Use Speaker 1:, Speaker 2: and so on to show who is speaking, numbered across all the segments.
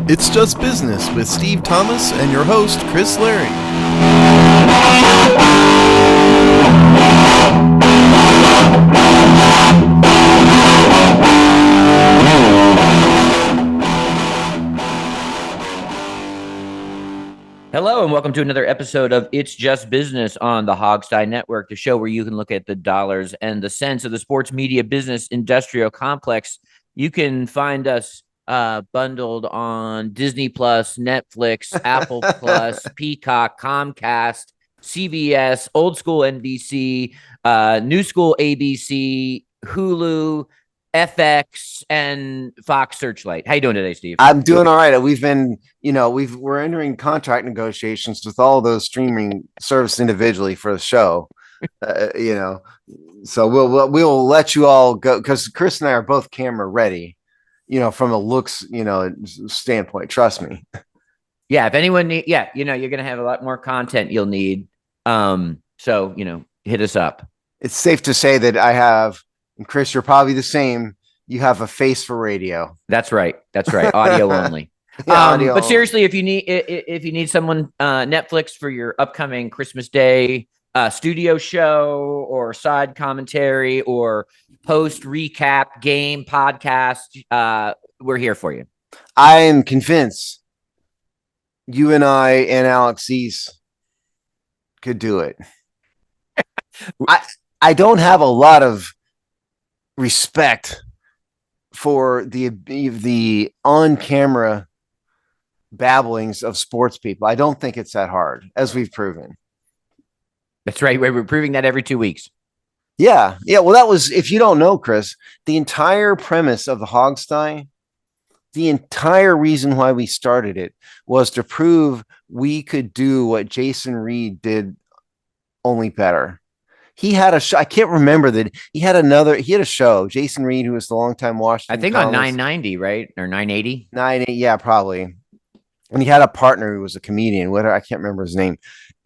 Speaker 1: It's Just Business with Steve Thomas and your host, Chris Larry.
Speaker 2: Hello and welcome to another episode of It's Just Business on the Hogstye Network, the show where you can look at the dollars and the cents of the sports media business industrial complex. You can find us bundled on Disney Plus, Netflix, Apple Plus, Peacock, Comcast, CBS, old school NBC, new school ABC, Hulu, FX, and Fox Searchlight. How you doing today, Steve?
Speaker 3: I'm doing all right. We've been, we're entering contract negotiations with all those streaming services individually for the show. So we'll let you all go because Chris and I are both camera ready. From a looks, standpoint. Trust me.
Speaker 2: Yeah, if anyone need, you're gonna have a lot more content you'll need. So hit us up.
Speaker 3: It's safe to say that I have, and Chris, you're probably the same. You have a face for radio.
Speaker 2: That's right. Audio only.
Speaker 3: Audio
Speaker 2: but seriously, if you need someone Netflix for your upcoming Christmas Day studio show or side commentary or post recap game podcast, we're here for you.
Speaker 3: I am convinced you and I and Alex East could do it. I don't have a lot of respect for the on-camera babblings of sports people. I don't think it's that hard, as we've proven.
Speaker 2: That's right. We're proving that every 2 weeks.
Speaker 3: Yeah. Well, that was, if you don't know, Chris, the entire premise of the Hogstye, the entire reason why we started it was to prove we could do what Jason Reed did, only better. He had a show. I can't remember that. He had a show. Jason Reed, who was the longtime Washington.
Speaker 2: I think on 990, right? Or 980?
Speaker 3: 980, yeah, probably. And he had a partner who was a comedian. I can't remember his name.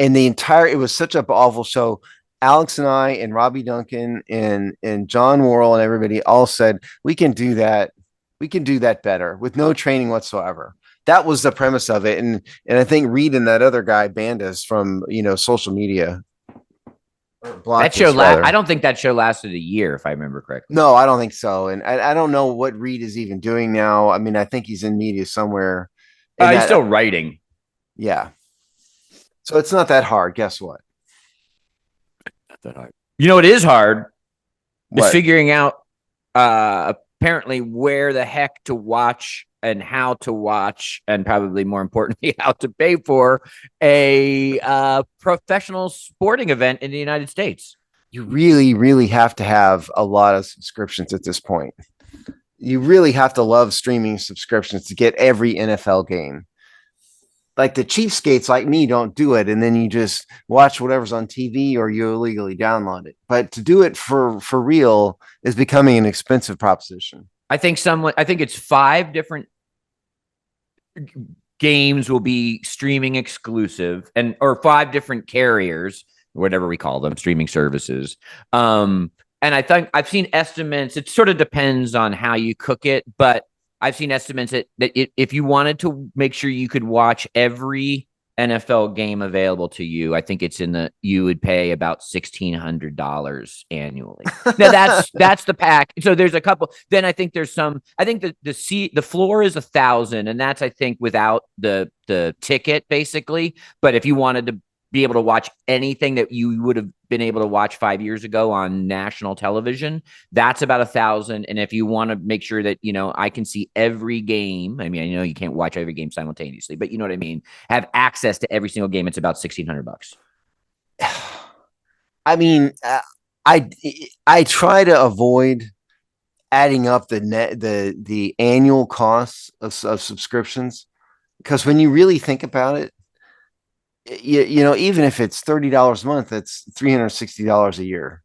Speaker 3: And it was such an awful show. Alex and I and Robbie Duncan and John Worrell and everybody all said, we can do that. We can do that better with no training whatsoever. That was the premise of it. And I think Reed and that other guy banned us from, social media.
Speaker 2: That show, I don't think that show lasted a year, if I remember correctly.
Speaker 3: No, I don't think so. And I don't know what Reed is even doing now. I mean, I think he's in media somewhere.
Speaker 2: He's still writing.
Speaker 3: Yeah. So it's not that hard. Guess what?
Speaker 2: Not that hard. It is hard.
Speaker 3: What?
Speaker 2: Is figuring out apparently where the heck to watch and how to watch, and probably more importantly, how to pay for a professional sporting event in the United States.
Speaker 3: You really, really have to have a lot of subscriptions at this point. You really have to love streaming subscriptions to get every NFL game. Like the cheapskates like me don't do it, and then you just watch whatever's on TV or you illegally download it. But to do it for real is becoming an expensive proposition.
Speaker 2: I think it's 5 different games will be streaming exclusive, or 5 different carriers, whatever we call them, streaming services. And I think I've seen estimates. It sort of depends on how you cook it, but I've seen estimates that if you wanted to make sure you could watch every NFL game available to you, I think you would pay about $1,600 annually. Now that's the pack. So there's a couple. Then I think there's some. I think the floor is $1,000, and that's I think without the ticket basically. But if you wanted to be able to watch anything that you would have been able to watch 5 years ago on national television, that's about $1,000. And if you want to make sure that, I can see every game, I mean, I know you can't watch every game simultaneously, but you know what I mean? Have access to every single game. It's about $1,600.
Speaker 3: I mean, I try to avoid adding up the annual costs of subscriptions, because when you really think about it, even if it's $30 a month, that's $360 a year.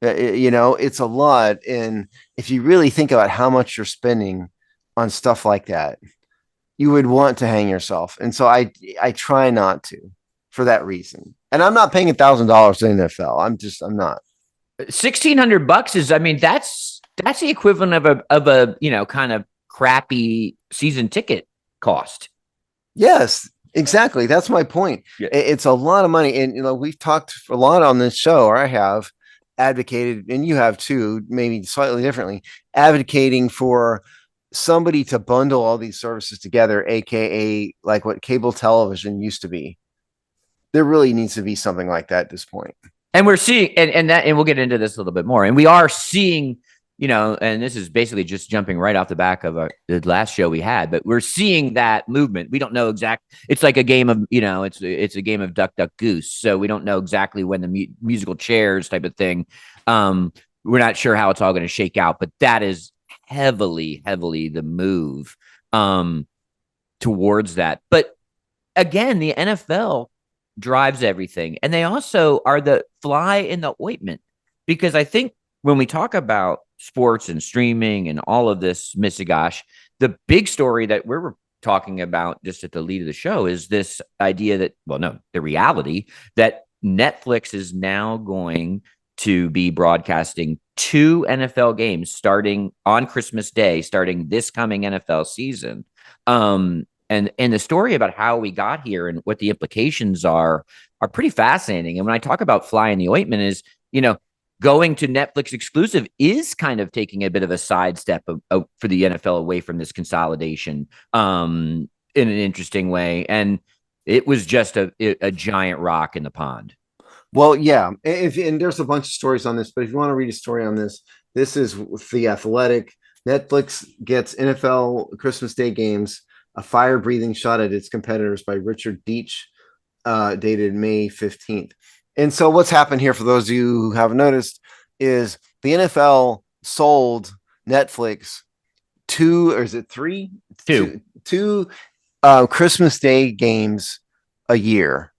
Speaker 3: It's a lot. And if you really think about how much you're spending on stuff like that, you would want to hang yourself. And so I try not to, for that reason. And I'm not paying $1,000 to the NFL. I'm not.
Speaker 2: $1,600 is, I mean, that's the equivalent of a kind of crappy season ticket cost.
Speaker 3: Yes, exactly. That's my point.
Speaker 2: Yeah.
Speaker 3: It's a lot of money. And, we've talked a lot on this show, or I have advocated, and you have too, maybe slightly differently, advocating for somebody to bundle all these services together, AKA like what cable television used to be. There really needs to be something like that at this point.
Speaker 2: And we're seeing, and we'll get into this a little bit more. And we are seeing, and this is basically just jumping right off the back of the last show we had, but we're seeing that movement. We don't know it's like a game of, it's a game of duck, duck, goose. So we don't know exactly when the musical chairs type of thing. We're not sure how it's all going to shake out, but that is heavily the move towards that. But again, the NFL drives everything, and they also are the fly in the ointment, because I think when we talk about sports and streaming and all of this mishigash, the big story that we're talking about just at the lead of the show is this idea that, the reality that Netflix is now going to be broadcasting 2 NFL games starting on Christmas Day, starting this coming NFL season. And the story about how we got here and what the implications are pretty fascinating. And when I talk about fly in the ointment is, going to Netflix exclusive is kind of taking a bit of a sidestep for the NFL away from this consolidation in an interesting way. And it was just a giant rock in the pond.
Speaker 3: Well, yeah. And there's a bunch of stories on this, but if you want to read a story on this, this is The Athletic. Netflix gets NFL Christmas Day games, a fire-breathing shot at its competitors by Richard Deitch, dated May 15th. And so what's happened here, for those of you who haven't noticed, is the NFL sold Netflix 2, or is it 3? 2 Christmas Day games a year.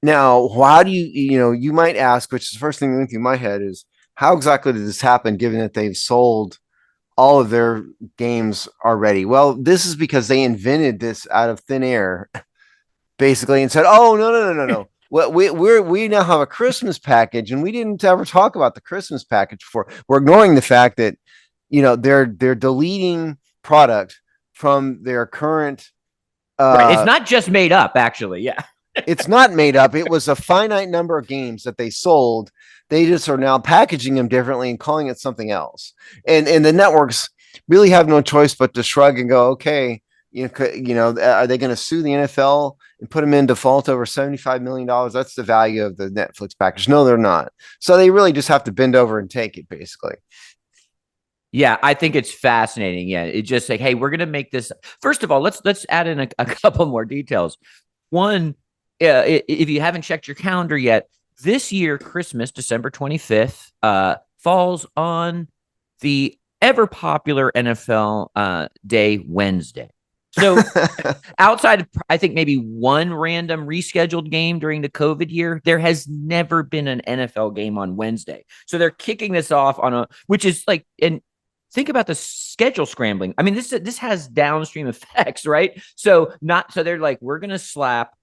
Speaker 3: Now, why do you might ask, which is the first thing that went through my head, is how exactly did this happen, given that they've sold all of their games already? Well, this is because they invented this out of thin air, basically, and said, "Oh, no. Well, we now have a Christmas package, and we didn't ever talk about the Christmas package before." We're ignoring the fact that they're deleting product from their current.
Speaker 2: Right. It's not just made up, actually. Yeah.
Speaker 3: It's not made up. It was a finite number of games that they sold. They just are now packaging them differently and calling it something else. And the networks really have no choice but to shrug and go, okay, are they going to sue the NFL and put them in default over $75 million? That's the value of the Netflix package. No, they're not. So they really just have to bend over and take it, basically.
Speaker 2: Yeah, I think it's fascinating. Yeah, it's just like, hey, we're going to make this. First of all, let's add in a couple more details. One, if you haven't checked your calendar yet, this year, Christmas, December 25th, falls on the ever popular NFL day, Wednesday. So outside of, I think, maybe one random rescheduled game during the COVID year, there has never been an NFL game on Wednesday. So they're kicking this off which is like, and think about the schedule scrambling. I mean, this has downstream effects, right? So they're like, we're going to slap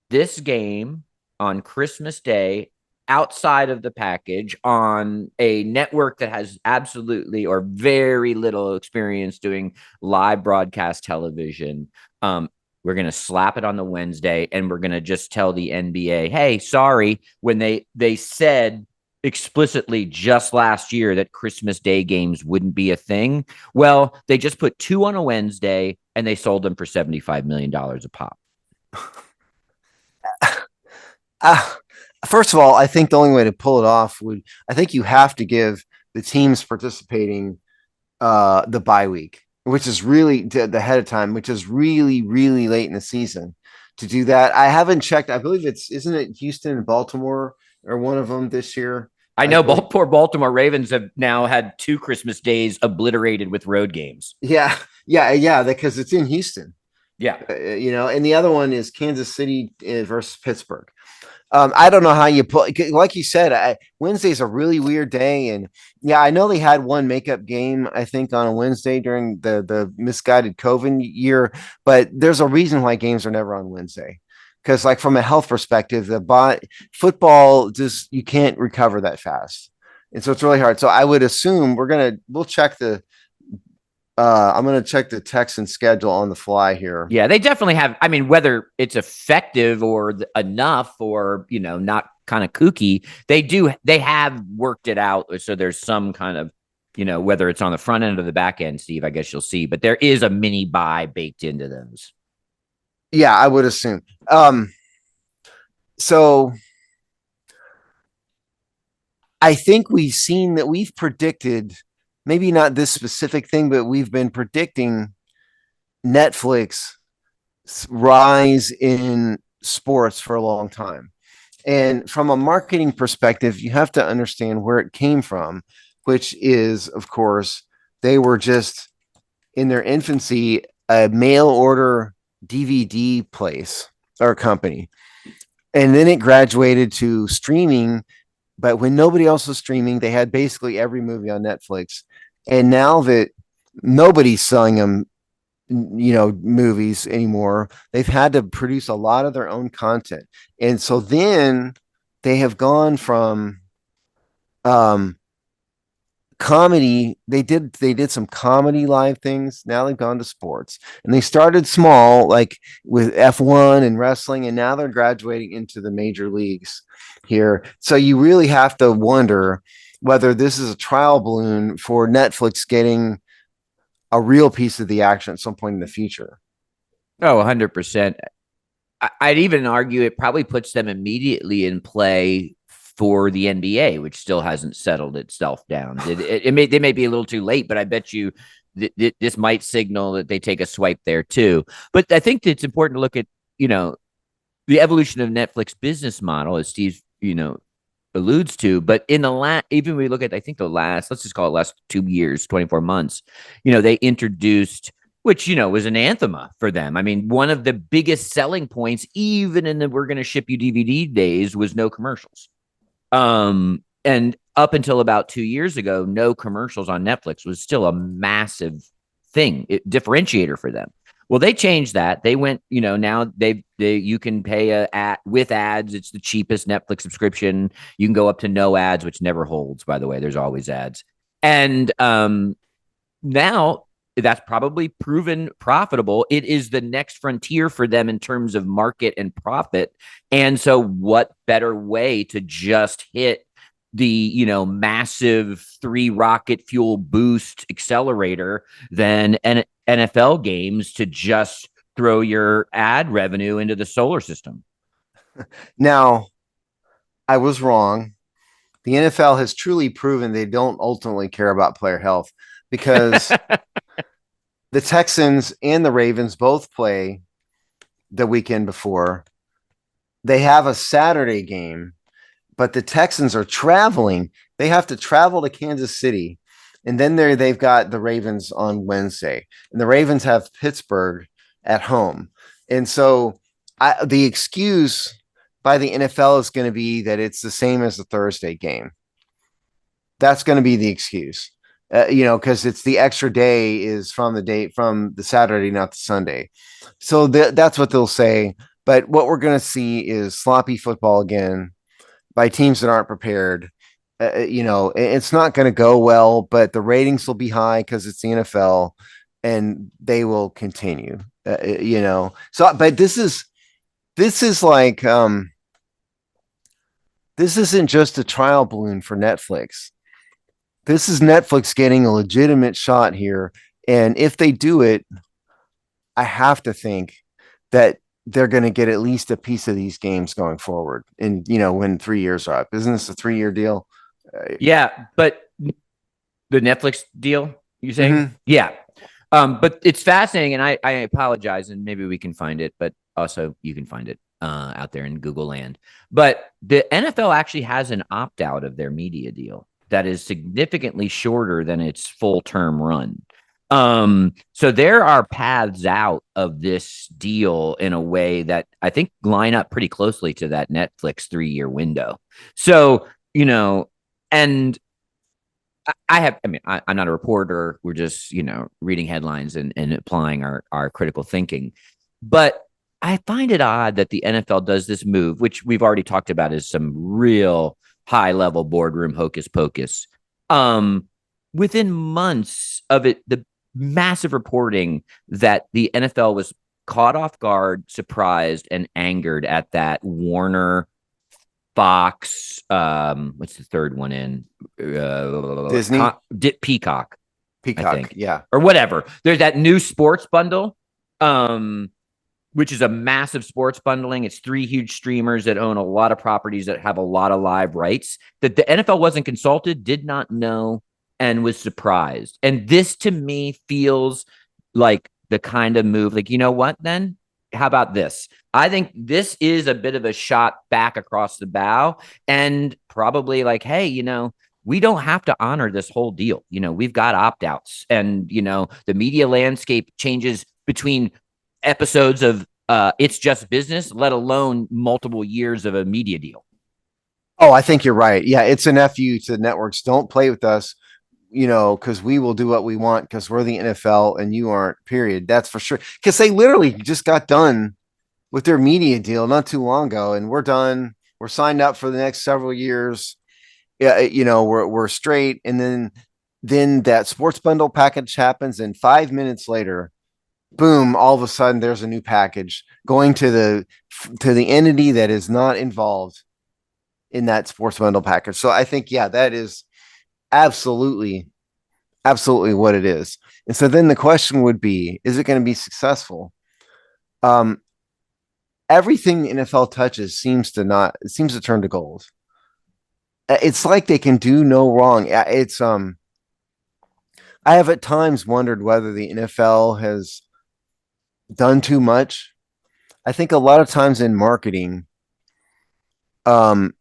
Speaker 2: this game on Christmas Day outside of the package on a network that has absolutely or very little experience doing live broadcast television. We're going to slap it on the Wednesday, and we're going to just tell the NBA, hey, sorry, when they said explicitly just last year that Christmas Day games wouldn't be a thing. Well, they just put 2 on a Wednesday, and they sold them for $75 million a pop.
Speaker 3: First of all, I think the only way to pull it off I think you have to give the teams participating the bye week, which is really the ahead of time, which is really, really late in the season to do that. I haven't checked. I believe isn't it Houston and Baltimore or one of them this year?
Speaker 2: I know Baltimore Ravens have now had 2 Christmas days obliterated with road games.
Speaker 3: Yeah, because it's in Houston.
Speaker 2: Yeah.
Speaker 3: And the other one is Kansas City versus Pittsburgh. I don't know how you put, like you said, Wednesday's a really weird day. And yeah, I know they had one makeup game, I think, on a Wednesday during the misguided COVID year, but there's a reason why games are never on Wednesday. Because like from a health perspective, football, just, you can't recover that fast. And so it's really hard. So I would assume we'll check the I'm going to check the Texans schedule on the fly here.
Speaker 2: Yeah, they definitely have. I mean, whether it's effective or enough or, not kind of kooky, they have worked it out. So there's some kind of, whether it's on the front end or the back end, Steve, I guess you'll see. But there is a mini buy baked into those.
Speaker 3: Yeah, I would assume. So I think we've predicted, maybe not this specific thing, but we've been predicting Netflix rise in sports for a long time. And from a marketing perspective, you have to understand where it came from, which is, of course, they were just in their infancy a mail order DVD place or company. And then it graduated to streaming. But when nobody else was streaming, they had basically every movie on Netflix. And now that nobody's selling them, movies anymore, they've had to produce a lot of their own content. And so then they have gone from comedy. They did some comedy live things. Now they've gone to sports, and they started small, like with F1 and wrestling, and now they're graduating into the major leagues here. So you really have to wonder whether this is a trial balloon for Netflix getting a real piece of the action at some point in the future.
Speaker 2: Oh, 100%. I'd even argue it probably puts them immediately in play for the NBA, which still hasn't settled itself down. They may be a little too late, but I bet you this might signal that they take a swipe there too. But I think it's important to look at, the evolution of Netflix business model, as Steve, alludes to. But in the even when we look at, I think let's just call it last 2 years, 24 months, they introduced, which, was an anathema for them. I mean, one of the biggest selling points, even in the we're going to ship you DVD days, was no commercials. And up until about 2 years ago, no commercials on Netflix was still a massive differentiator for them. Well, they changed that. They went, now you can pay with ads. It's the cheapest Netflix subscription. You can go up to no ads, which never holds, by the way. There's always ads. And now that's probably proven profitable. It is the next frontier for them in terms of market and profit. And so what better way to just hit the, massive 3 rocket fuel boost accelerator than NFL games to just throw your ad revenue into the solar system.
Speaker 3: Now, I was wrong. The NFL has truly proven they don't ultimately care about player health, because the Texans and the Ravens both play the weekend before. They have a Saturday game, but the Texans are traveling. They have to travel to Kansas City. And then they've got the Ravens on Wednesday. And the Ravens have Pittsburgh at home. And so the excuse by the NFL is going to be that it's the same as the Thursday game. That's going to be the excuse. Because it's the extra day is from the Saturday, not the Sunday. So that's what they'll say. But what we're going to see is sloppy football again by teams that aren't prepared. It's not going to go well, but the ratings will be high because it's the NFL, and they will continue. So, but this is like this isn't just a trial balloon for Netflix. This is Netflix getting a legitimate shot here. And if they do it, I have to think that they're going to get at least a piece of these games going forward. And, when 3 years are up. Isn't this a 3-year deal?
Speaker 2: Yeah, but the Netflix deal, you saying?
Speaker 3: Mm-hmm.
Speaker 2: Yeah. But it's fascinating, and I apologize, and maybe we can find it, but also you can find it out there in Google land. But the NFL actually has an opt-out of their media deal that is significantly shorter than its full-term run. So there are paths out of this deal in a way that I think line up pretty closely to that Netflix 3-year window. So, and I'm not a reporter. We're just, reading headlines and applying our critical thinking. But I find it odd that the NFL does this move, which we've already talked about is some real high level boardroom hocus pocus. Within months of it, massive reporting that the NFL was caught off guard, surprised, and angered at that Warner, Fox, what's the third one in?
Speaker 3: Disney?
Speaker 2: Peacock, I think.
Speaker 3: Yeah.
Speaker 2: Or whatever. There's that new sports bundle, which is a massive sports bundling. It's 3 huge streamers that own a lot of properties that have a lot of live rights. That the NFL wasn't consulted, did not know, and was surprised. And this to me feels like the kind of move, like, you know what, then? How about this? I think this is a bit of a shot back across the bow, and probably like, hey, we don't have to honor this whole deal. We've got opt-outs, and, the media landscape changes between episodes of It's Just Business, let alone multiple years of a media deal.
Speaker 3: Oh, I think you're right. Yeah, it's an FU to the networks. Don't play with us, because we will do what we want because we're the NFL and you aren't, period. That's for sure. Because they literally just got done with their media deal not too long ago, and we're done. We're signed up for the next several years. Yeah, we're straight. And then that sports bundle package happens, and 5 minutes later, boom, all of a sudden there's a new package going to the entity that is not involved in that sports bundle package. So I think, yeah, that is absolutely what it is. And so then the question would be, is it going to be successful? Everything the NFL touches seems to turn to gold. It's like they can do no wrong. It's I have at times wondered whether the NFL has done too much. I think a lot of times in marketing, holding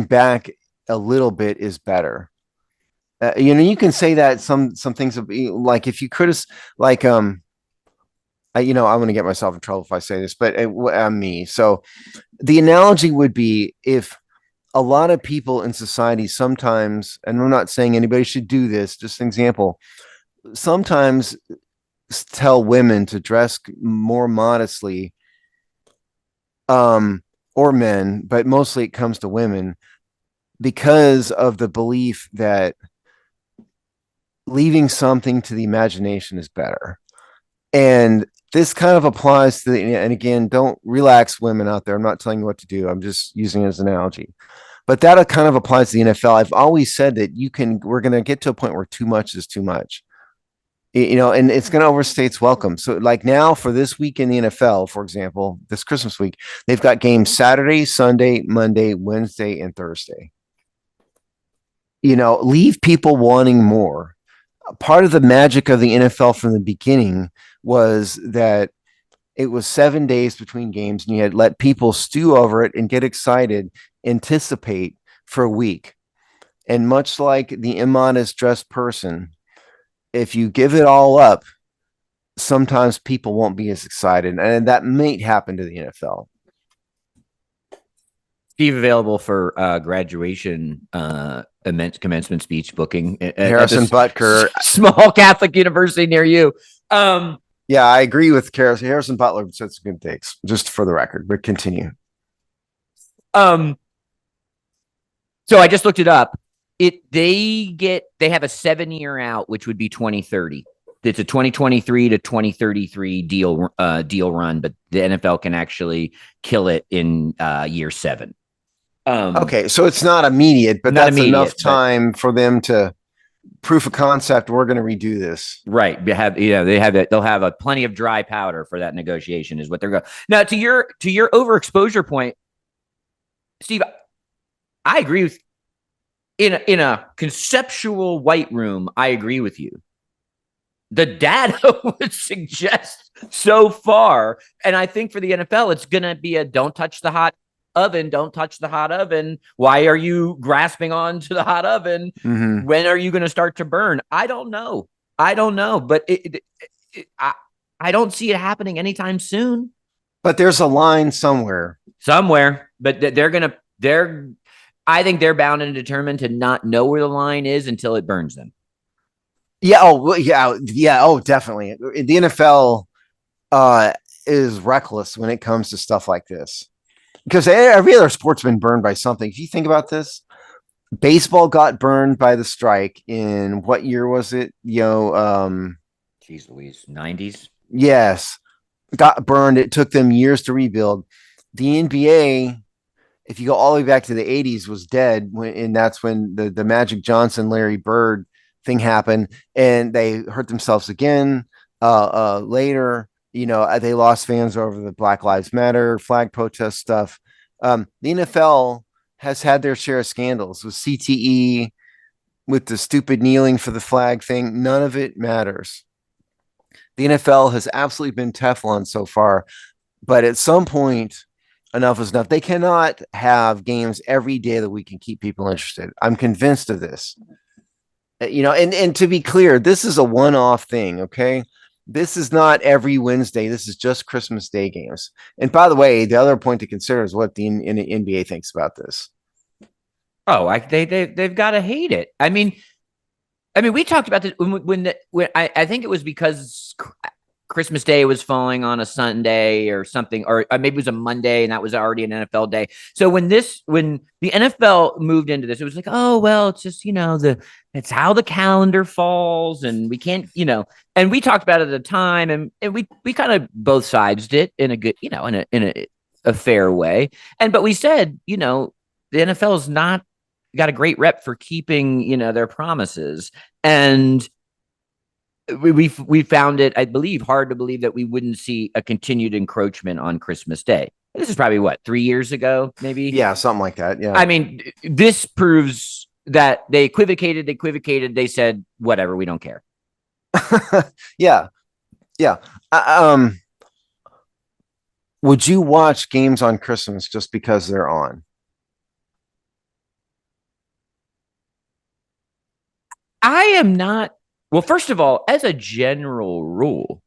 Speaker 3: back a little bit is better. You can say that some things like if you criticize, like I'm going to get myself in trouble if I say this, but I'm me. So the analogy would be if a lot of people in society sometimes, and I'm not saying anybody should do this, just an example, sometimes tell women to dress more modestly, or men, but mostly it comes to women because of the belief that leaving something to the imagination is better. And this kind of applies to and again, don't relax, women out there. I'm not telling you what to do. I'm just using it as an analogy. But that kind of applies to the NFL. I've always said that we're going to get to a point where too much is too much, and it's going to overstay its welcome. So like now for this week in the NFL, for example, this Christmas week, they've got games Saturday, Sunday, Monday, Wednesday, and Thursday. Leave people wanting more. Part of the magic of the NFL from the beginning was that it was 7 days between games, and you had let people stew over it and get excited, anticipate for a week. And much like the immodest dressed person, if you give it all up, sometimes people won't be as excited. And that may happen to the NFL.
Speaker 2: Steve, available for graduation commencement speech booking at
Speaker 3: Harrison Butker,
Speaker 2: small Catholic university near you.
Speaker 3: Yeah, I agree with Harrison Butler said some good things, just for the record, but continue.
Speaker 2: So I just looked it up. They have a 7-year out, which would be 2030. It's a 2023 to 2033 deal run, but the NFL can actually kill it in year 7.
Speaker 3: Okay, so it's not immediate, but that's enough time for them to proof of concept. We're going to redo this,
Speaker 2: right? They'll have plenty of dry powder for that negotiation, is what they're going. Now, to your overexposure point, Steve, I agree with. In a conceptual white room, I agree with you. The data would suggest so far, and I think for the NFL, it's going to be a don't touch the hot oven, don't touch the hot oven. Why are you grasping on to the hot oven? Mm-hmm. When are you going to start to burn? I don't know, but I don't see it happening anytime soon.
Speaker 3: But there's a line somewhere,
Speaker 2: but I think they're bound and determined to not know where the line is until it burns them.
Speaker 3: Yeah. Oh, yeah. Oh, definitely. The NFL is reckless when it comes to stuff like this, because every other sport's been burned by something. If you think about this, Baseball got burned by the strike in what year was it?
Speaker 2: Jeez Louise, 90s.
Speaker 3: Yes, got burned. It took them years to rebuild. The NBA, if you go all the way back to the 80s, was dead and that's when the Magic Johnson, Larry Bird thing happened, and they hurt themselves again later. They lost fans over the Black Lives Matter flag protest stuff. The NFL has had their share of scandals with CTE, with the stupid kneeling for the flag thing. None of it matters. The NFL has absolutely been Teflon so far, but at some point, enough is enough. They cannot have games every day of the week and keep people interested. I'm convinced of this. And to be clear, this is a one-off thing, okay? This is not every Wednesday. This is just Christmas Day games. And by the way, the other point to consider is what the NBA thinks about this.
Speaker 2: Oh, they've got to hate it. I mean, we talked about this when I think it was because Christmas Day was falling on a Sunday or something, or maybe it was a Monday and that was already an NFL day. So when the NFL moved into this, it was like, oh, well, it's just, it's how the calendar falls and we can't, and we talked about it at the time and we kind of both sidesed it in a good, in a fair way. But we said, the NFL is not got a great rep for keeping, their promises. And we found it, I believe, hard to believe that we wouldn't see a continued encroachment on Christmas Day. This is probably 3 years ago, maybe.
Speaker 3: Yeah, something like that. Yeah.
Speaker 2: I mean, this proves that they equivocated. They said, whatever, we don't care.
Speaker 3: Yeah. Yeah. Would you watch games on Christmas just because they're on?
Speaker 2: I am not. Well, first of all, as a general rule,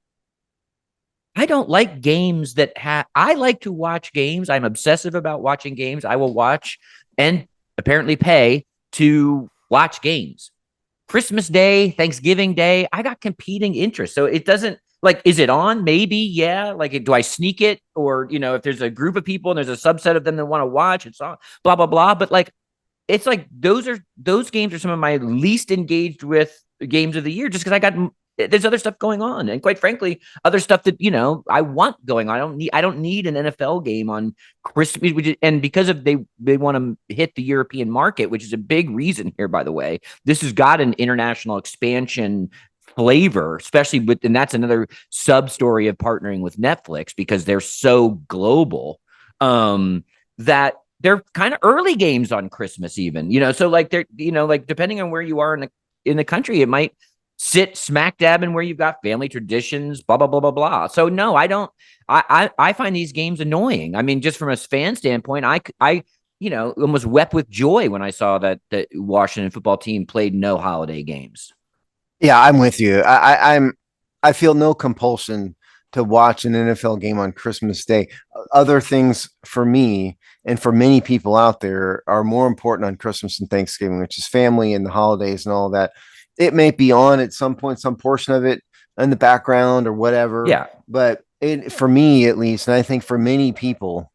Speaker 2: I don't like games that I like to watch games. I'm obsessive about watching games. I will watch and apparently pay to watch games. Christmas Day, Thanksgiving Day, I got competing interests. So it doesn't is it on? Maybe, yeah. Do I sneak it? Or, if there's a group of people and there's a subset of them that want to watch, it's on, blah, blah, blah. But it's those games are some of my least engaged with games of the year just because there's other stuff going on, and quite frankly, other stuff that I want going on. I don't need an NFL game on Christmas, and because of they want to hit the European market, which is a big reason here, by the way. This has got an international expansion flavor, especially and that's another sub story of partnering with Netflix because they're so global that they're kind of early games on Christmas even, so they're, depending on where you are in the country, it might sit smack dab in where you've got family traditions, blah, blah, blah, blah, blah. So no, I don't, I find these games annoying. I mean, just from a fan standpoint, I almost wept with joy when I saw that the Washington football team played no holiday games.
Speaker 3: Yeah, I'm with you. I feel no compulsion to watch an NFL game on Christmas Day. Other things for me and for many people out there are more important on Christmas and Thanksgiving, which is family and the holidays and all that. It may be on at some point, some portion of it in the background or whatever.
Speaker 2: Yeah.
Speaker 3: But for me, at least, and I think for many people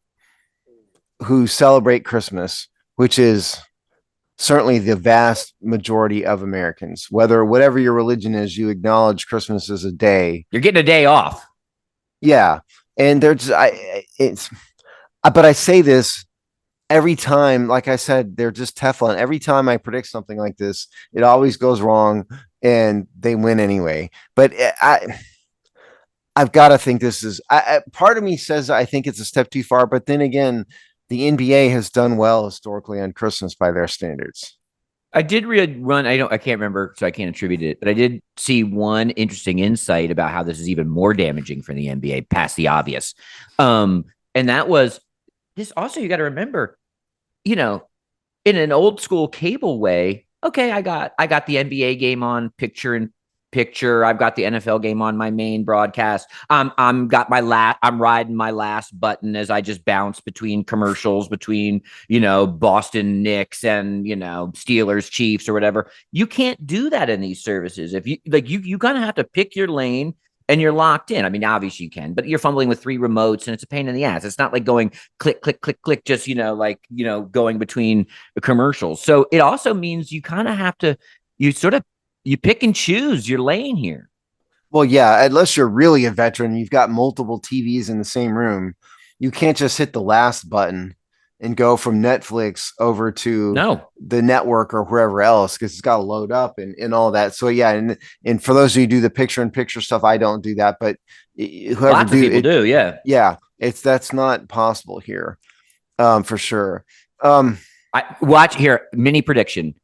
Speaker 3: who celebrate Christmas, which is certainly the vast majority of Americans, whatever your religion is, you acknowledge Christmas as a day.
Speaker 2: You're getting a day off.
Speaker 3: Yeah. And but I say this every time, like I said, they're just Teflon. Every time I predict something like this, it always goes wrong and they win anyway. But I've got to think this is part of me says I think it's a step too far. But then again, the NBA has done well historically on Christmas by their standards.
Speaker 2: I did run. I can't remember, so I can't attribute it. But I did see one interesting insight about how this is even more damaging for the NBA, past the obvious. And that was this. Also, you got to remember, in an old school cable way. Okay, I got the NBA game on picture in picture. I've got the NFL game on my main broadcast. I'm riding my last button as I just bounce between commercials between, Boston Knicks and, Steelers Chiefs or whatever. You can't do that in these services. If you you kind of have to pick your lane. and you're locked in. I mean, obviously you can, but you're fumbling with 3 remotes and it's a pain in the ass. It's not like going click, click, click, click, just, going between the commercials. So it also means you kind of have to, you pick and choose your lane here.
Speaker 3: Well, yeah, unless you're really a veteran, you've got multiple TVs in the same room. You can't just hit the last button and go from Netflix over to the network or wherever else, because it's got to load up and all that. So yeah, and for those of you who do the picture-in-picture stuff, I don't do that, but whoever
Speaker 2: Lots of people do,
Speaker 3: yeah, that's not possible here, for sure.
Speaker 2: I watch here. Mini prediction: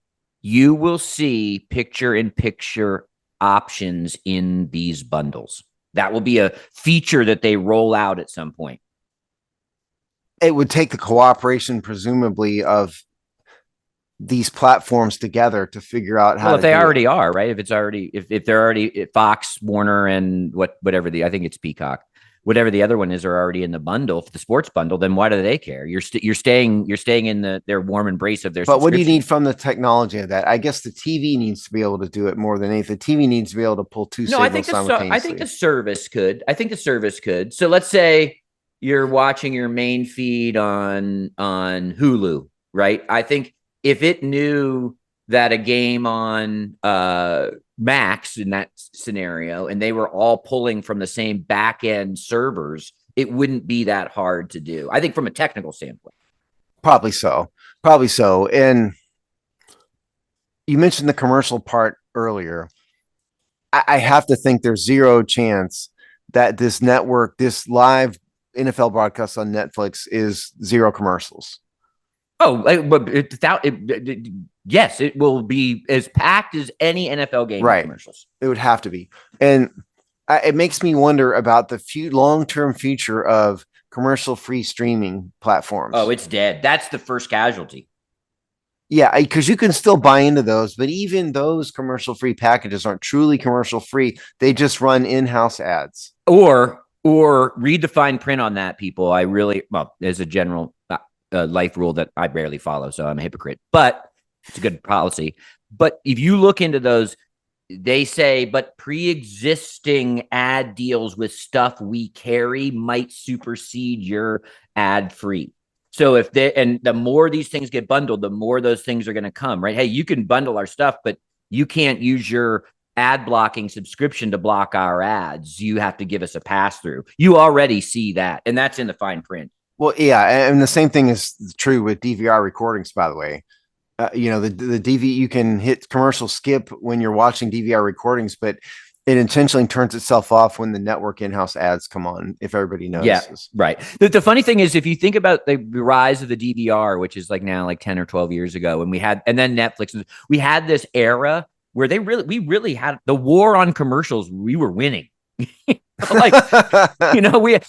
Speaker 2: you will see picture-in-picture options in these bundles. That will be a feature that they roll out at some point.
Speaker 3: It would take the cooperation, presumably, of these platforms together to figure out how.
Speaker 2: Well, if they already are, right? If it's already, if they're already Fox, Warner, and whatever I think it's Peacock, whatever the other one is, are already in the bundle, the sports bundle. Then why do they care? You're staying in their warm embrace of their.
Speaker 3: But what do you need from the technology of that? I guess the TV needs to be able to do it more than anything. The TV needs to be able to pull 2 signals simultaneously.
Speaker 2: I think the service could. So let's say you're watching your main feed on Hulu, right? I think if it knew that a game on Max in that scenario, and they were all pulling from the same back end servers, it wouldn't be that hard to do. I think from a technical standpoint.
Speaker 3: Probably so. And you mentioned the commercial part earlier. I have to think there's zero chance that this network, this live NFL broadcast on Netflix, is zero commercials.
Speaker 2: Oh, yes, it will be as packed as any NFL game.
Speaker 3: Right.
Speaker 2: Commercials.
Speaker 3: It would have to be. And it makes me wonder about the long-term future of commercial-free streaming platforms.
Speaker 2: Oh, it's dead. That's the first casualty.
Speaker 3: Yeah, because you can still buy into those, but even those commercial-free packages aren't truly commercial-free. They just run in-house ads.
Speaker 2: Or read the fine print on that, people. As a general life rule that I barely follow, so I'm a hypocrite, but it's a good policy. But if you look into those, they say, but pre-existing ad deals with stuff we carry might supersede your ad free. So the more these things get bundled, the more those things are going to come, right? Hey, you can bundle our stuff, but you can't use your ad blocking subscription to block our ads. You have to give us a pass through. You already see that, and that's in the fine print.
Speaker 3: Well, yeah, and the same thing is true with DVR recordings, by the way. The DV, you can hit commercial skip when you're watching DVR recordings, but it intentionally turns itself off when the network in-house ads come on, if everybody notices.
Speaker 2: Yeah, right. The funny thing is, if you think about the rise of the DVR, which is now 10 or 12 years ago, and then Netflix, we had this era where we really had the war on commercials. We were winning. There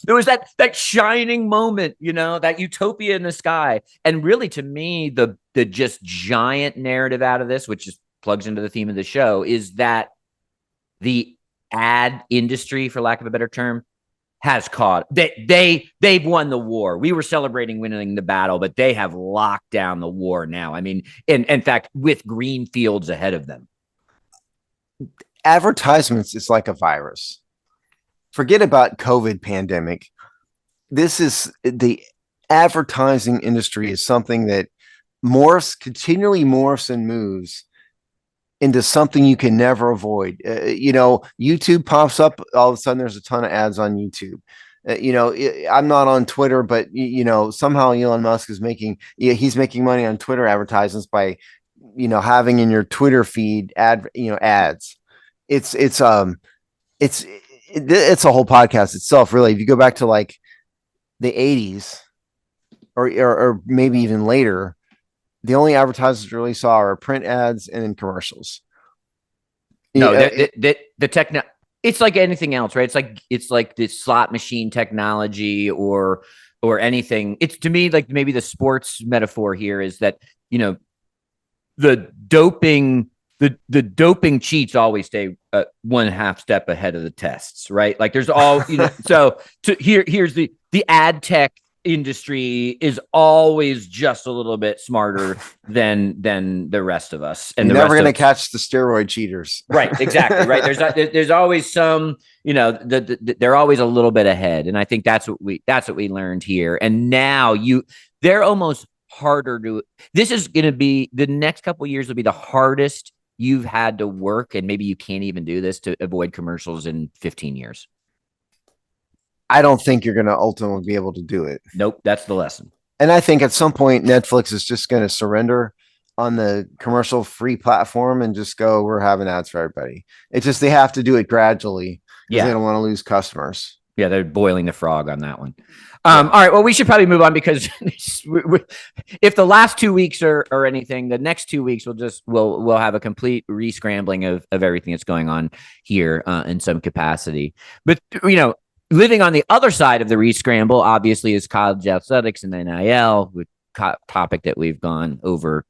Speaker 2: was that shining moment, that utopia in the sky. And really, to me, the just giant narrative out of this, which just plugs into the theme of the show, is that the ad industry, for lack of a better term, has caught they've won the war. We were celebrating winning the battle, but they have locked down the war now. I mean, in fact, with green fields ahead of them.
Speaker 3: Advertisements is like a virus. Forget about COVID pandemic. The advertising industry is something that continually morphs and moves into something you can never avoid. YouTube pops up, all of a sudden there's a ton of ads on YouTube. I'm not on Twitter, but somehow Elon Musk is he's making money on Twitter advertisements by having in your Twitter feed ads. It's a whole podcast itself, really. If you go back to the 80s or maybe even later, the only advertisers really saw are print ads and then commercials.
Speaker 2: It's like anything else, right? It's like the slot machine technology or anything. It's, to me, like maybe the sports metaphor here is that, the doping cheats always stay 1.5 steps ahead of the tests, right? Like there's all, so here's the ad tech industry is always just a little bit smarter than the rest of us. And
Speaker 3: you're
Speaker 2: the
Speaker 3: never
Speaker 2: rest
Speaker 3: going to
Speaker 2: of
Speaker 3: catch the steroid cheaters.
Speaker 2: right, exactly, right. There's always some, they're always a little bit ahead, and I think that's what we learned here. And now they're almost harder to. This is going to be the next couple of years will be the hardest you've had to work, and maybe you can't even do this to avoid commercials in 15 years.
Speaker 3: I don't think you're going to ultimately be able to do it.
Speaker 2: Nope, that's the lesson.
Speaker 3: And I think at some point Netflix is just going to surrender on the commercial free platform and just go, we're having ads for everybody. It's just they have to do it gradually because they don't want to lose customers.
Speaker 2: Yeah, they're boiling the frog on that one. All right, well, we should probably move on because if the last 2 weeks or anything, the next 2 weeks we'll have a complete re-scrambling of everything that's going on here in some capacity. But living on the other side of the re-scramble, obviously, is college athletics and NIL, with topic that we've gone over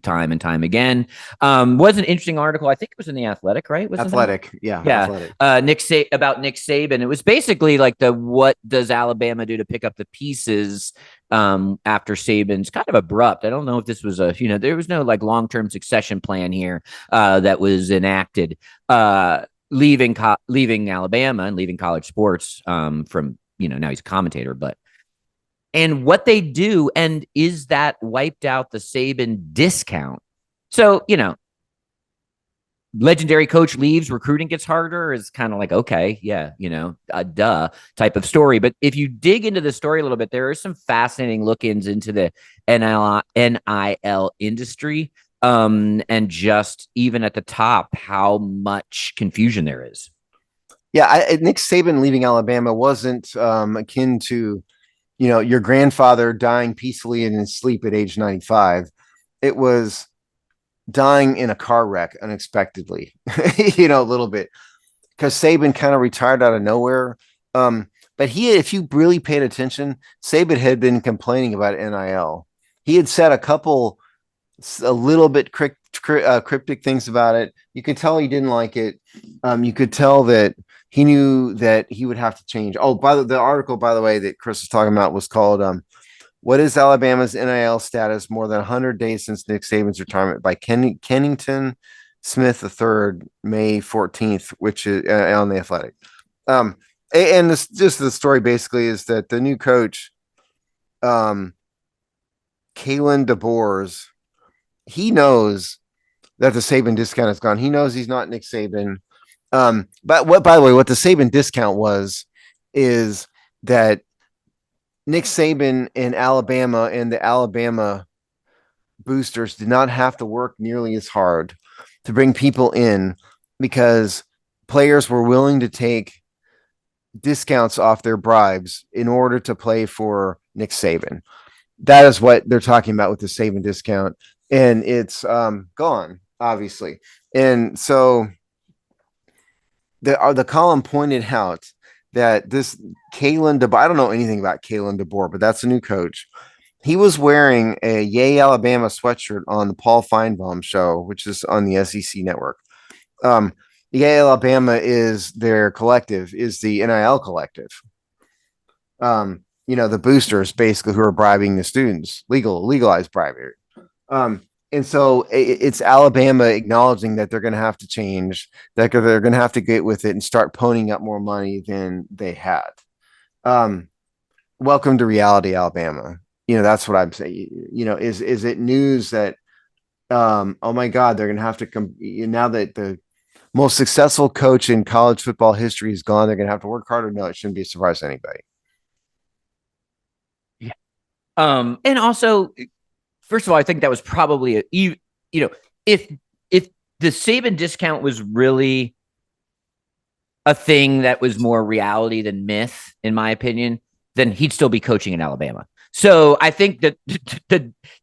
Speaker 2: time and time again. Was an interesting article. I think it was in the Athletic, right?
Speaker 3: Athletic. Yeah.
Speaker 2: Athletic. About Nick Saban. It was basically like what does Alabama do to pick up the pieces after Saban's kind of abrupt. I don't know if this was there was no like long-term succession plan here that was enacted. Leaving Alabama and leaving college sports from, now he's a commentator, and what they do, and is that wiped out the Saban discount? So, legendary coach leaves, recruiting gets harder is kind of like, okay, yeah, a duh type of story. But if you dig into the story a little bit, there are some fascinating look-ins into the NIL industry. And just even at the top, how much confusion there is.
Speaker 3: Yeah, Nick Saban leaving Alabama wasn't akin to, your grandfather dying peacefully in his sleep at age 95. It was dying in a car wreck unexpectedly, a little bit, because Saban kind of retired out of nowhere. But if you really paid attention, Saban had been complaining about NIL. He had said a little bit cryptic things about it. You could tell he didn't like it. You could tell that he knew that he would have to change. Oh, the article, by the way, that Chris was talking about was called "What is Alabama's NIL status? More than 100 days since Nick Saban's retirement" by Kennington Smith III, May 14th, which is on the Athletic. And just the story basically is that the new coach, Kalen DeBoers, he knows that the Saban discount is gone. He knows he's not Nick Saban. But by the way, what the Saban discount is that Nick Saban in Alabama and the Alabama boosters did not have to work nearly as hard to bring people in because players were willing to take discounts off their bribes in order to play for Nick Saban. That is what they're talking about with the Saban discount. And it's gone, obviously. And so the column pointed out that this Kalen DeBoer, I don't know anything about Kalen DeBoer, but that's a new coach. He was wearing a Yay Alabama sweatshirt on the Paul Feinbaum show, which is on the SEC network. Yay Alabama is their collective, is the NIL collective. The boosters basically who are bribing the students, legalized bribery. And so it's Alabama acknowledging that they're going to have to change, that they're going to have to get with it and start ponying up more money than they had. Welcome to reality, Alabama. That's what I'm saying. Is it news that, oh my God, they're going to have to come now that the most successful coach in college football history is gone, they're going to have to work harder? No, it shouldn't be a surprise to anybody.
Speaker 2: Yeah. And also, first of all, I think that was probably if the Saban discount was really a thing that was more reality than myth, in my opinion, then he'd still be coaching in Alabama. So I think that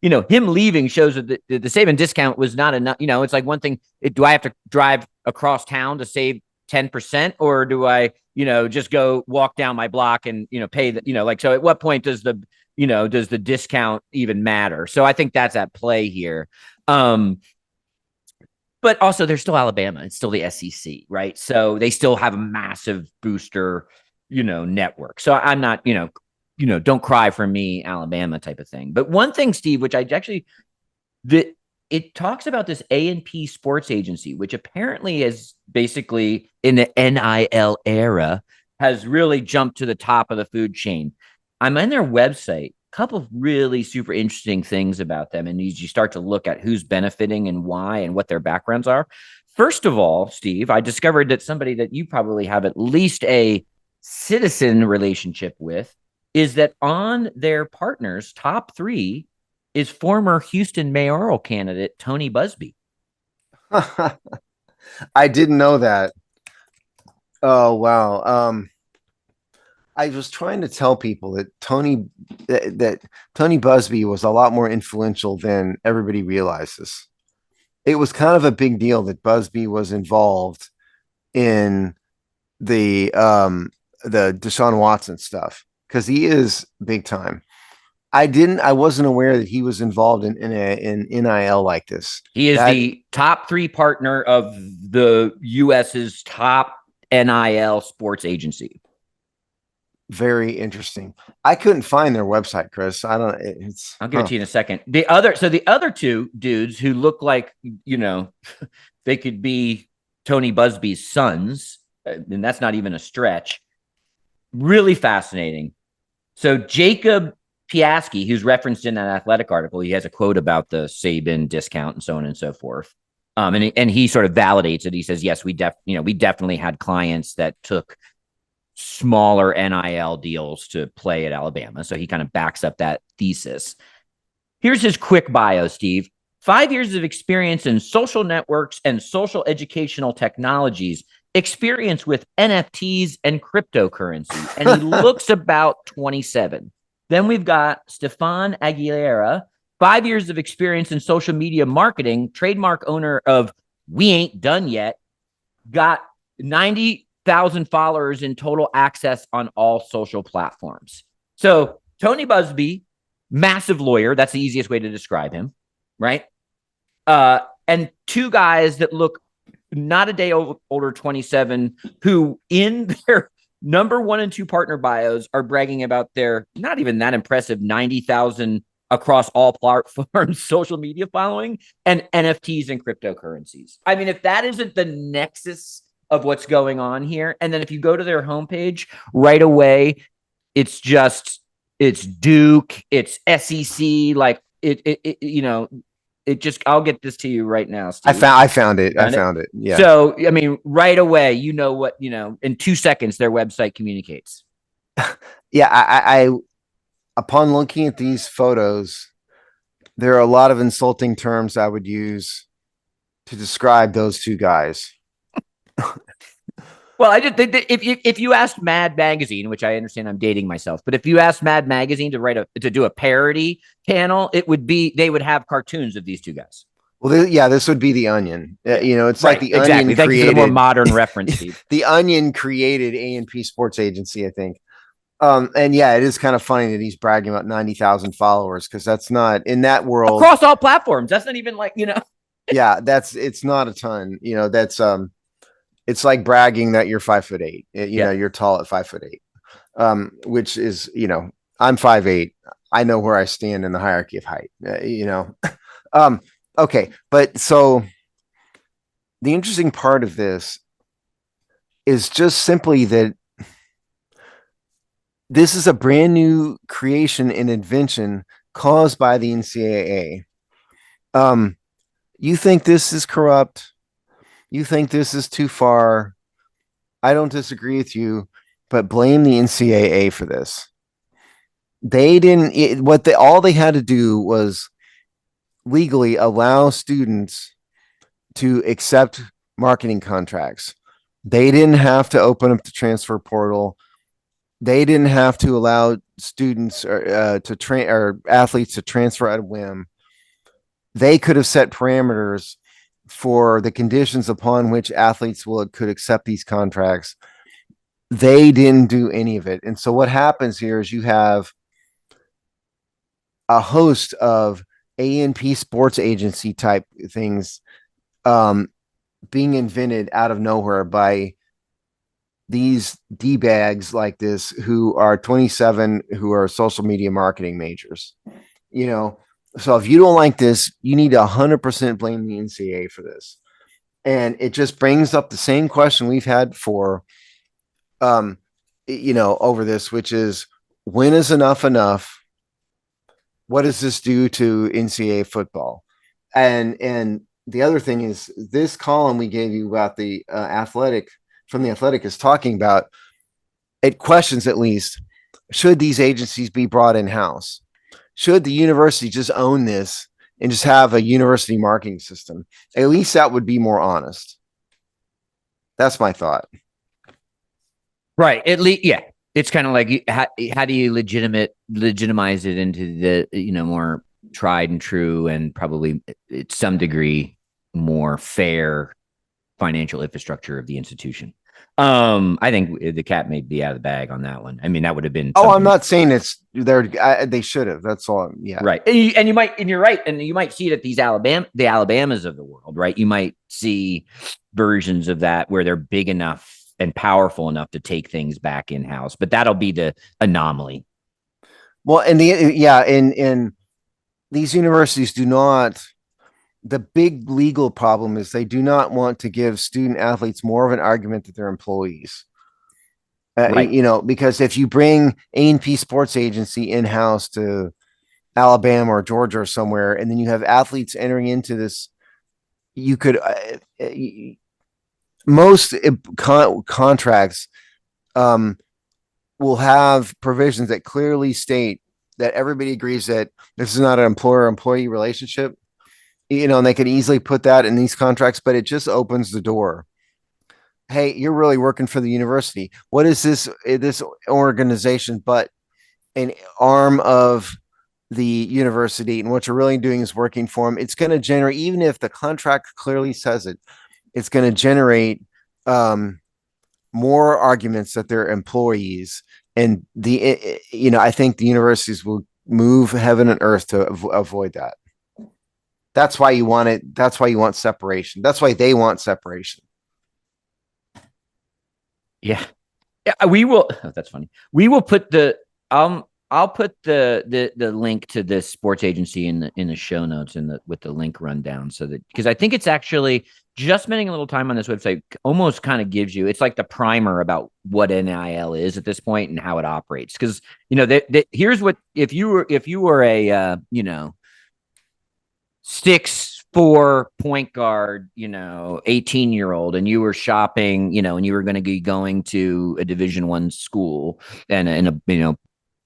Speaker 2: him leaving shows that the Saban discount was not enough. It's like one thing. Do I have to drive across town to save 10%, or do I just go walk down my block and pay the so at what point does the does the discount even matter? So I think that's at play here. But also they're still Alabama. It's still the SEC, right? So they still have a massive booster, network. So I'm not, don't cry for me, Alabama type of thing. But one thing, Steve, which I actually, it talks about this A&P sports agency, which apparently is basically in the NIL era, has really jumped to the top of the food chain. I'm on their website, a couple of really super interesting things about them. And you start to look at who's benefiting and why and what their backgrounds are. First of all, Steve, I discovered that somebody that you probably have at least a citizen relationship with is that on their partners, top 3 is former Houston mayoral candidate Tony Busby.
Speaker 3: I didn't know that. Oh, wow. I was trying to tell people that Tony Busby was a lot more influential than everybody realizes. It was kind of a big deal that Busby was involved in the Deshaun Watson stuff because he is big time. I wasn't aware that he was involved in NIL like this.
Speaker 2: He is the top 3 partner of the US's top NIL sports agency.
Speaker 3: Very interesting. I couldn't find their website, Chris. I'll
Speaker 2: give it to you in a second. The other 2 dudes who look like, they could be Tony Busby's sons, and that's not even a stretch. Really fascinating. So Jacob Piaski, who's referenced in that Athletic article, he has a quote about the Saban discount and so on and so forth. And he sort of validates it. He says, yes, we definitely had clients that took smaller NIL deals to play at Alabama. So he kind of backs up that thesis. Here's his quick bio, Steve. 5 years of experience in social networks and social educational technologies, experience with NFTs and cryptocurrency. And he looks about 27. Then we've got Stefan Aguilera, 5 years of experience in social media marketing, trademark owner of We Ain't Done Yet, got 90,000 followers in total access on all social platforms. So Tony Busby, massive lawyer. That's the easiest way to describe him, right? And 2 guys that look not a day older, 27, who in their number 1 and 2 partner bios are bragging about their not even that impressive 90,000 across all platforms social media following and NFTs and cryptocurrencies. I mean, if that isn't the nexus of what's going on here, and then if you go to their homepage right away, it's Duke, it's SEC, like it just, I'll get this to you right now, Steve.
Speaker 3: I found it. Yeah.
Speaker 2: So, I mean, right away, in 2 seconds, their website communicates.
Speaker 3: Yeah. I upon looking at these photos, there are a lot of insulting terms I would use to describe those 2 guys.
Speaker 2: Well, if you asked Mad Magazine, which I understand I'm dating myself, but if you asked Mad Magazine to do a parody panel, they would have cartoons of these 2 guys.
Speaker 3: Well, this would be The Onion. It's right, like The Onion
Speaker 2: created. Thank you for the more modern reference, Steve.
Speaker 3: The Onion created A&P Sports Agency, I think. And yeah, it is kind of funny that he's bragging about 90,000 followers because that's not in that world
Speaker 2: across all platforms. That's not even like
Speaker 3: Yeah, it's not a ton. That's it's like bragging that you're 5'8". You're tall at 5'8", which is I'm 5'8". I know where I stand in the hierarchy of height. Okay, but so the interesting part of this is just simply that this is a brand new creation and invention caused by the NCAA. You think this is corrupt? You think this is too far? I don't disagree with you, but blame the NCAA for this. They didn't. All they had to do was legally allow students to accept marketing contracts. They didn't have to open up the transfer portal. They didn't have to allow students or athletes to transfer at a whim. They could have set parameters for the conditions upon which athletes could accept these contracts. They didn't do any of it. And so what happens here is you have a host of A&P sports agency type things being invented out of nowhere by these D-bags like this who are 27, who are social media marketing majors. So if you don't like this, you need to 100% blame the NCAA for this. And it just brings up the same question we've had for, over this, which is, when is enough enough? What does this do to NCAA football? And the other thing is, this column we gave you about the Athletic, from the Athletic, is talking about, it questions at least, should these agencies be brought in house? Should the university just own this and just have a university marketing system? At least that would be more honest. That's my thought.
Speaker 2: Right. At least, yeah. It's kind of like, how do you legitimize it into the, more tried and true and probably to some degree more fair financial infrastructure of the institution. I think the cat may be out of the bag on that one. I mean, that would have been.
Speaker 3: Oh, I'm not saying it's there. They should have. That's all. Yeah.
Speaker 2: Right. And you're right. And you might see it at the Alabamas of the world, right? You might see versions of that where they're big enough and powerful enough to take things back in house, but that'll be the anomaly.
Speaker 3: Well, and in these universities do not. The big legal problem is they do not want to give student athletes more of an argument that they're employees. Right. Because if you bring A&P Sports Agency in-house to Alabama or Georgia or somewhere, and then you have athletes entering into this, you could most contracts will have provisions that clearly state that everybody agrees that this is not an employer-employee relationship. And they could easily put that in these contracts, but it just opens the door. Hey, you're really working for the university. What is this organization but an arm of the university? And what you're really doing is working for them. It's going to generate, even if the contract clearly says it, it's going to generate more arguments that they're employees. And I think the universities will move heaven and earth to avoid that. That's why you want it. That's why you want separation. That's why they want separation.
Speaker 2: Yeah. We will. Oh, that's funny. We will put I'll put the link to this sports agency in the show notes with the link rundown, so that, because I think it's actually, just spending a little time on this website almost kind of gives you, it's like the primer about what NIL is at this point and how it operates. Because here's what, if you were a 6'4" point guard, 18-year-old, and you were shopping, and you were going to be going to a Division I school and in a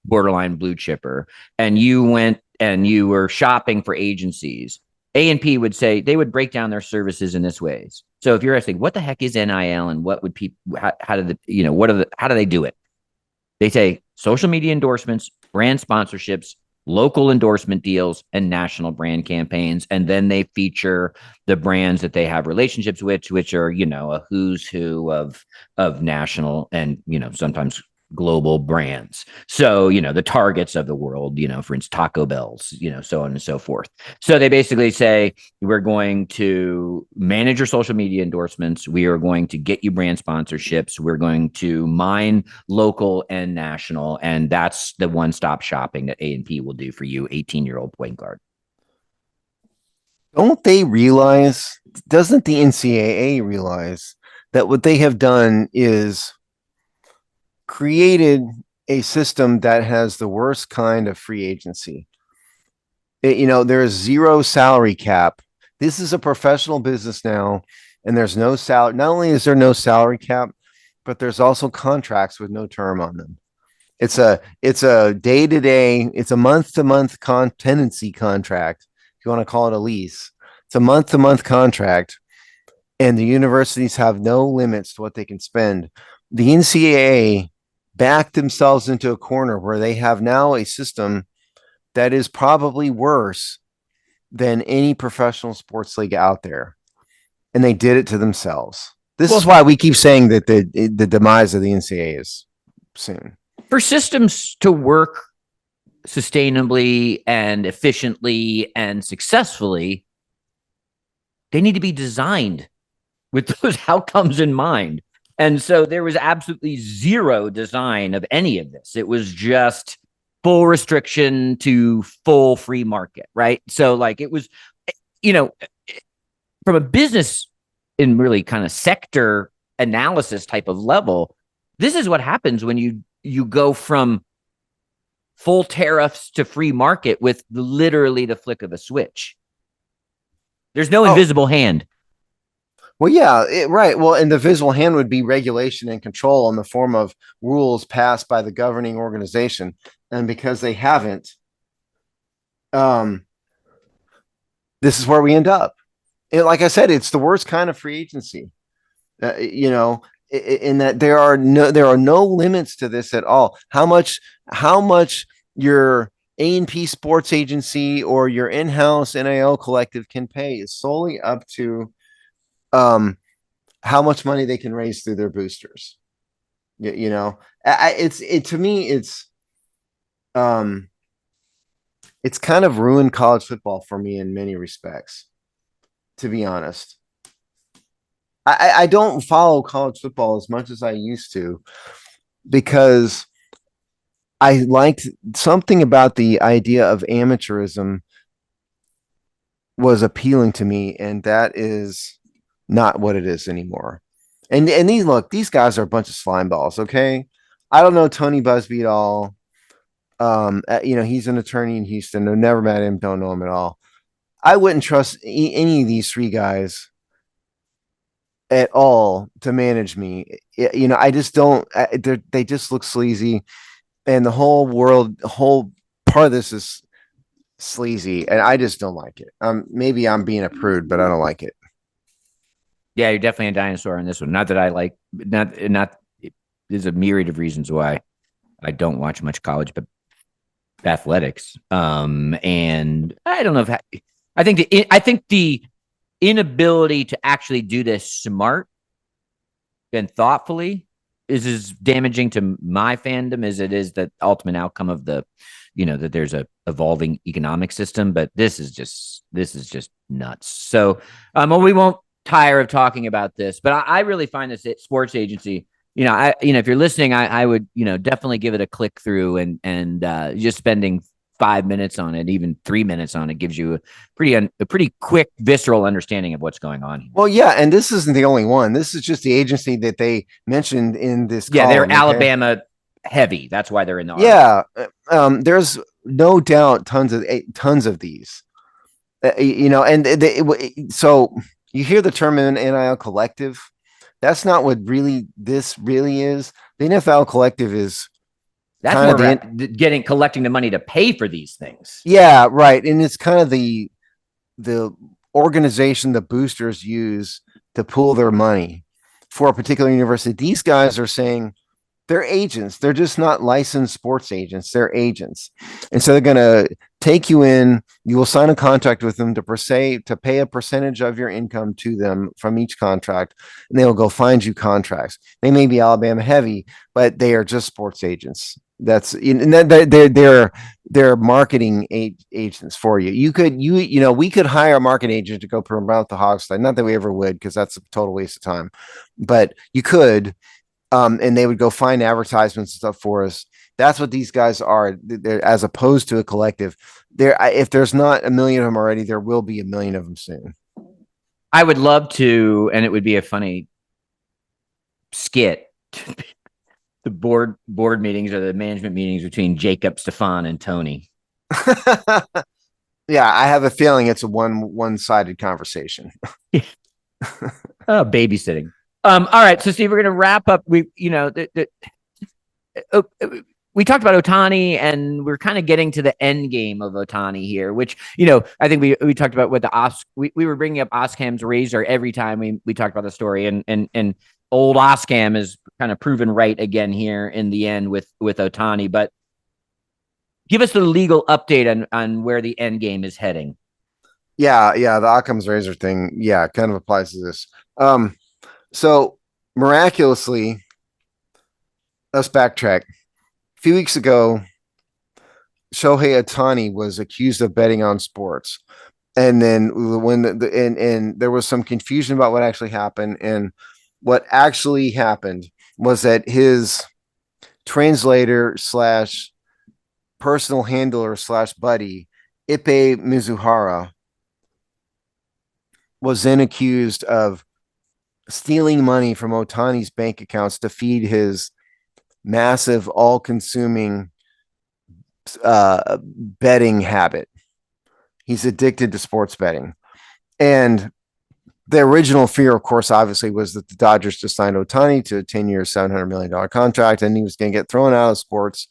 Speaker 2: borderline blue chipper, and you went and you were shopping for agencies, A&P would say, they would break down their services in this ways. So if you're asking, what the heck is NIL and what would people, how do they do it? They say social media endorsements, brand sponsorships, local endorsement deals, and national brand campaigns. And then they feature the brands that they have relationships with, which are, a who's who of national and, sometimes global brands. So, the Targets of the world, for instance, Taco Bell's, so on and so forth. So they basically say, we're going to manage your social media endorsements. We are going to get you brand sponsorships. We're going to mine local and national. And that's the one-stop shopping that A&P will do for you, 18-year-old point guard.
Speaker 3: Doesn't the NCAA realize that what they have done is created a system that has the worst kind of free agency? There's zero salary cap. This is a professional business now, and there's no salary. Not only is there no salary cap, but there's also contracts with no term on them. It's a day-to-day, it's a month-to-month tenancy contract, if you want to call it a lease. It's a month-to-month contract, and the universities have no limits to what they can spend. The NCAA backed themselves into a corner where they have now a system that is probably worse than any professional sports league out there. And they did it to themselves. This is why we keep saying that the demise of the NCAA is soon.
Speaker 2: For systems to work sustainably and efficiently and successfully, they need to be designed with those outcomes in mind. And so there was absolutely zero design of any of this. It was just full restriction to full free market, right? So like it was, you know, from a business in really kind of sector analysis type of level, this is what happens when you go from full tariffs to free market with literally the flick of a switch. There's no invisible hand.
Speaker 3: Well, yeah, right. Well, and the visible hand would be regulation and control in the form of rules passed by the governing organization. And because they haven't, this is where we end up. And like I said, it's the worst kind of free agency. In that there are no limits to this at all. How much your A&P sports agency or your in-house NIL collective can pay is solely up to how much money they can raise through their boosters. To me, it's kind of ruined college football for me in many respects, to be honest. I don't follow college football as much as I used to because I liked something about the idea of amateurism was appealing to me, and that is not what it is anymore. And these guys are a bunch of slime balls. Okay, I don't know Tony Busby at all. He's an attorney in Houston. I've never met him. Don't know him at all. I wouldn't trust any of these three guys at all to manage me. I just don't. They just look sleazy, and the whole part of this is sleazy, and I just don't like it. Maybe I'm being a prude, but I don't like it.
Speaker 2: Yeah, you're definitely a dinosaur on this one. Not that I like, not. There's a myriad of reasons why I don't watch much college, but athletics. And I don't know if I think the inability to actually do this smart and thoughtfully is as damaging to my fandom as it is the ultimate outcome of that there's a evolving economic system. But this is just nuts. So, we won't tire of talking about this, but I really find this sports agency. If you're listening, I would, definitely give it a click through and just spending 5 minutes on it, even 3 minutes on it, gives you a pretty quick, visceral understanding of what's going on here.
Speaker 3: Well, yeah, and this isn't the only one. This is just the agency that they mentioned in this.
Speaker 2: Yeah, they're Alabama heavy. That's why they're in the
Speaker 3: article. Yeah, there's no doubt tons of these. So you hear the term NIL collective. That's not what this really is. The NFL collective is
Speaker 2: that's more collecting the money to pay for these things.
Speaker 3: Yeah, right. And it's kind of the organization the boosters use to pool their money for a particular university. These guys are saying they're agents. They're just not licensed sports agents. They're agents. And so they're going to take you in. You will sign a contract with them to pay a percentage of your income to them from each contract. And they will go find you contracts. They may be Alabama heavy, but they are just sports agents. They're marketing agents for you. We could hire a marketing agent to go promote the Hogstad. Not that we ever would, because that's a total waste of time. But you could. And they would go find advertisements and stuff for us. That's what these guys are, as opposed to a collective. If there's not a million of them already, there will be a million of them soon.
Speaker 2: I would love to, and it would be a funny skit. The board meetings or the management meetings between Jacob, Stefan, and Tony.
Speaker 3: Yeah, I have a feeling it's a one-sided conversation.
Speaker 2: Babysitting. All right, so Steve, we're going to wrap up. We talked about Ohtani, and we're kind of getting to the end game of Ohtani here, which I think we talked about with the we were bringing up Oskam's razor every time we talked about the story, and old Oskam is kind of proven right again here in the end with Ohtani. But give us the legal update on where the end game is heading.
Speaker 3: Yeah, the Occam's razor thing, kind of applies to this. So miraculously, let's backtrack. A few weeks ago, Shohei Ohtani was accused of betting on sports. And then when and there was some confusion about what actually happened. And what actually happened was that his translator slash personal handler slash buddy, Ippei Mizuhara, was then accused of stealing money from Ohtani's bank accounts to feed his massive, all-consuming betting habit. He's addicted to sports betting. And the original fear, of course, obviously, was that the Dodgers just signed Ohtani to a 10-year, $700 million contract, and he was going to get thrown out of sports,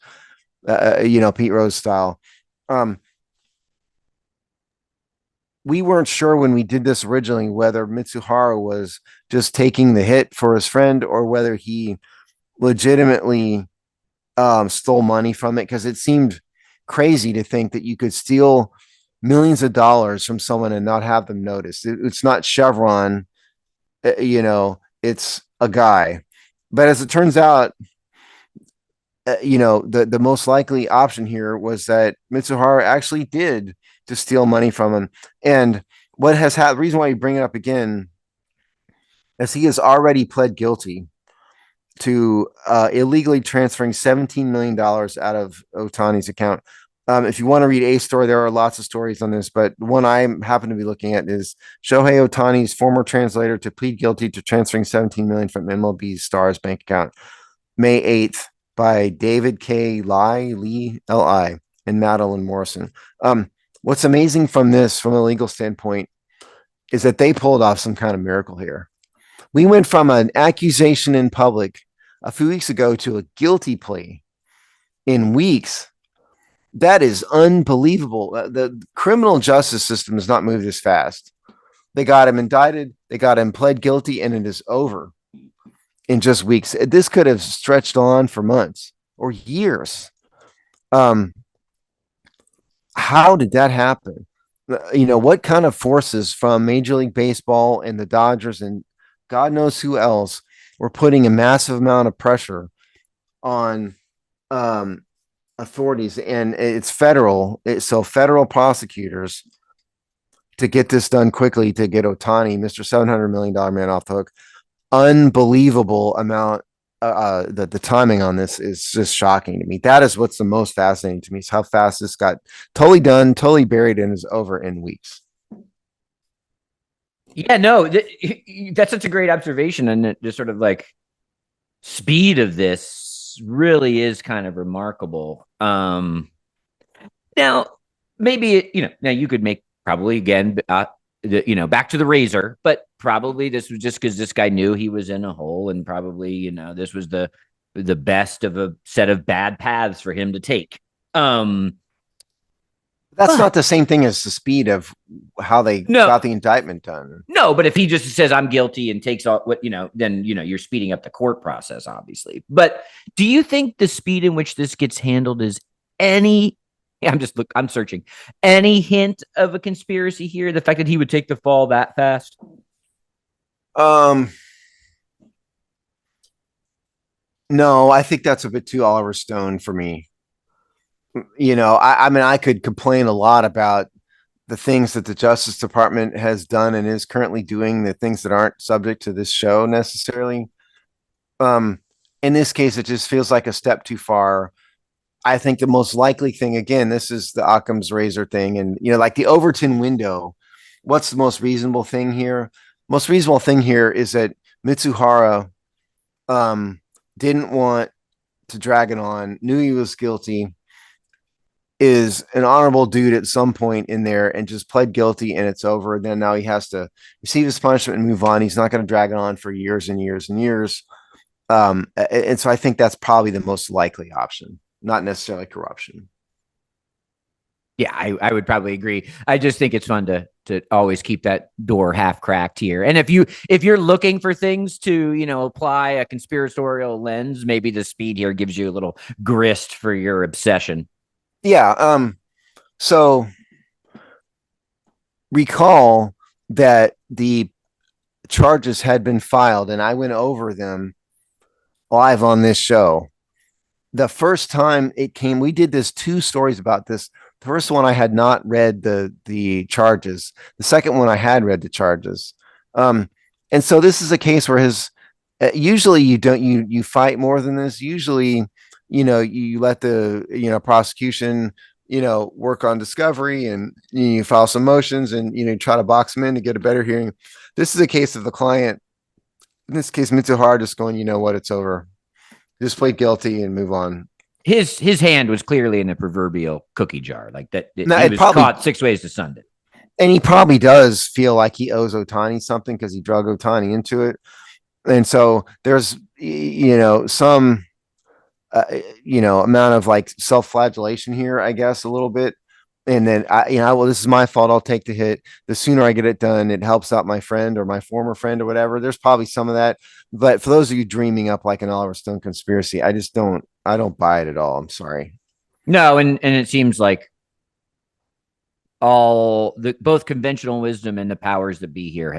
Speaker 3: Pete Rose style. We weren't sure when we did this originally whether Mitsuhara was just taking the hit for his friend or whether he legitimately stole money from it, because it seemed crazy to think that you could steal millions of dollars from someone and not have them notice. It's not Chevron, it's a guy. But as it turns out, the most likely option here was that Mitsuhara actually did just steal money from him. And what has happened, the reason why you bring it up again, is he has already pled guilty to illegally transferring $17 million out of Ohtani's account. If you want to read a story, there are lots of stories on this, but the one I happen to be looking at is Shohei Ohtani's former translator to plead guilty to transferring $17 million from MLB Star's bank account, May 8th, by David K. Lee, L.I., and Madeline Morrison. What's amazing from this, from a legal standpoint, is that they pulled off some kind of miracle here. We went from an accusation in public a few weeks ago to a guilty plea in weeks. That is unbelievable. The criminal justice system has not moved this fast. They got him indicted, they got him pled guilty, and it is over in just weeks. This could have stretched on for months or years. How did that happen? What kind of forces from Major League Baseball and the Dodgers and God knows who else were putting a massive amount of pressure on authorities, and it's federal. So federal prosecutors, to get this done quickly, to get Ohtani, Mr. $700 million man, off the hook. Unbelievable amount. The timing on this is just shocking to me. That is what's the most fascinating to me, is how fast this got totally done, totally buried, and is over in weeks.
Speaker 2: Yeah, no, that's such a great observation, and the sort of like speed of this really is kind of remarkable. Now, maybe now you could make probably again, back to the razor, but probably this was just because this guy knew he was in a hole, and probably this was the best of a set of bad paths for him to take.
Speaker 3: That's not the same thing as the speed of how they got the indictment done.
Speaker 2: No, but if he just says I'm guilty and takes all what, then, you're speeding up the court process, obviously. But do you think the speed in which this gets handled is I'm searching any hint of a conspiracy here? The fact that he would take the fall that fast?
Speaker 3: No, I think that's a bit too Oliver Stone for me. I could complain a lot about the things that the Justice Department has done and is currently doing, the things that aren't subject to this show necessarily. In this case, it just feels like a step too far. I think the most likely thing, again, this is the Occam's razor thing, and like the Overton window. What's the most reasonable thing here? Most reasonable thing here is that Mitsuhara didn't want to drag it on, knew he was guilty, is an honorable dude at some point in there, and just pled guilty, and it's over. And then now he has to receive his punishment and move on. He's not going to drag it on for years and years and years. And so I think that's probably the most likely option, not necessarily corruption.
Speaker 2: Yeah, I would probably agree. I just think it's fun to always keep that door half cracked here. And if you're looking for things to, apply a conspiratorial lens, maybe the speed here gives you a little grist for your obsession.
Speaker 3: Yeah. So recall that the charges had been filed, and I went over them live on this show. The first time it came, we did this 2 stories about this. The first one, I had not read the charges. The second one, I had read the charges. And so this is a case where his Usually you don't, you fight more than this. Usually, you let the, prosecution, work on discovery, and you file some motions, and, try to box them in to get a better hearing. This is a case of the client, in this case, Mitsuhara, just going, you know what, it's over. Just plead guilty and move on.
Speaker 2: His hand was clearly in the proverbial cookie jar, like that.
Speaker 3: No,
Speaker 2: he
Speaker 3: it
Speaker 2: was
Speaker 3: probably-
Speaker 2: caught 6 ways to Sunday.
Speaker 3: And he probably does feel like he owes Ohtani something because he drug Ohtani into it. And so there's, some, amount of like self-flagellation here, I guess, a little bit. And then well, this is my fault. I'll take the hit. The sooner I get it done, it helps out my friend or my former friend or whatever. There's probably some of that. But for those of you dreaming up like an Oliver Stone conspiracy, I don't buy it at all. I'm sorry.
Speaker 2: No, and it seems like both conventional wisdom and the powers that be here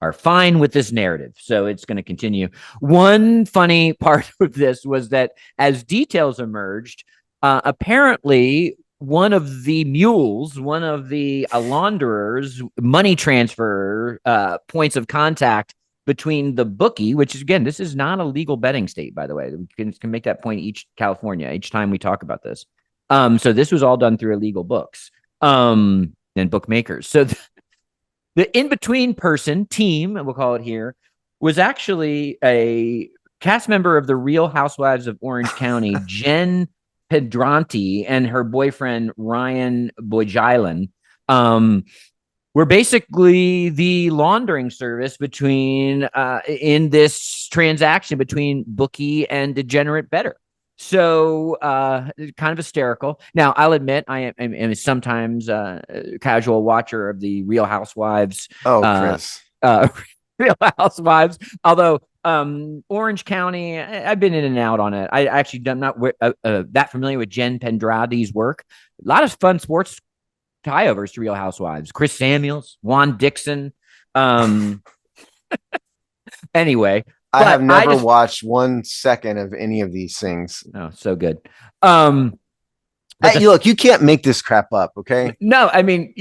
Speaker 2: are fine with this narrative. So it's going to continue. One funny part of this was that as details emerged, apparently one of the mules, one of the launderers, money transfer points of contact between the bookie, which is, again, this is not a legal betting state, by the way. We can make that point each time we talk about this. So this was all done through illegal books and bookmakers. So the in-between person, team, we'll call it here, was actually a cast member of the Real Housewives of Orange County, Jen Pedranti, and her boyfriend, Ryan Boyjilan, were basically the laundering service in this transaction between bookie and degenerate bettor. So kind of hysterical. Now, I'll admit I am sometimes a casual watcher of the Real Housewives.
Speaker 3: Oh, Chris.
Speaker 2: Real Housewives. Although Orange County, I've been in and out on it. I actually am not that familiar with Jen Pendrati's work. A lot of fun sports tie-overs to Real Housewives. Chris Samuels, Juan Dixon. Anyway.
Speaker 3: I have never watched 1 second of any of these things.
Speaker 2: Oh, so good.
Speaker 3: Look, you can't make this crap up, okay?
Speaker 2: No, I mean,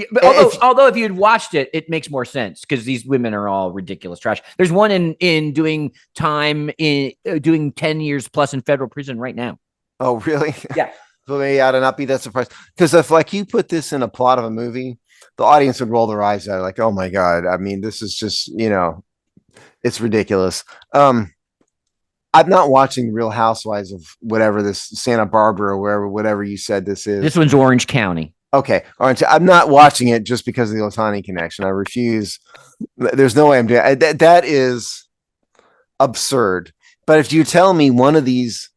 Speaker 2: although if you'd watched it, it makes more sense because these women are all ridiculous trash. There's one in doing time doing 10 years plus in federal prison right now.
Speaker 3: Oh, really?
Speaker 2: Yeah.
Speaker 3: So maybe I ought to not be that surprised, because if like you put this in a plot of a movie, the audience would roll their eyes at it, like, oh my God. I mean, this is just, it's ridiculous. I'm not watching Real Housewives of whatever this Santa Barbara or whatever you said this is.
Speaker 2: This one's Orange County.
Speaker 3: Okay. Orange. I'm not watching it just because of the Ohtani connection. I refuse. There's no way I'm doing it. That is absurd. But if you tell me one of these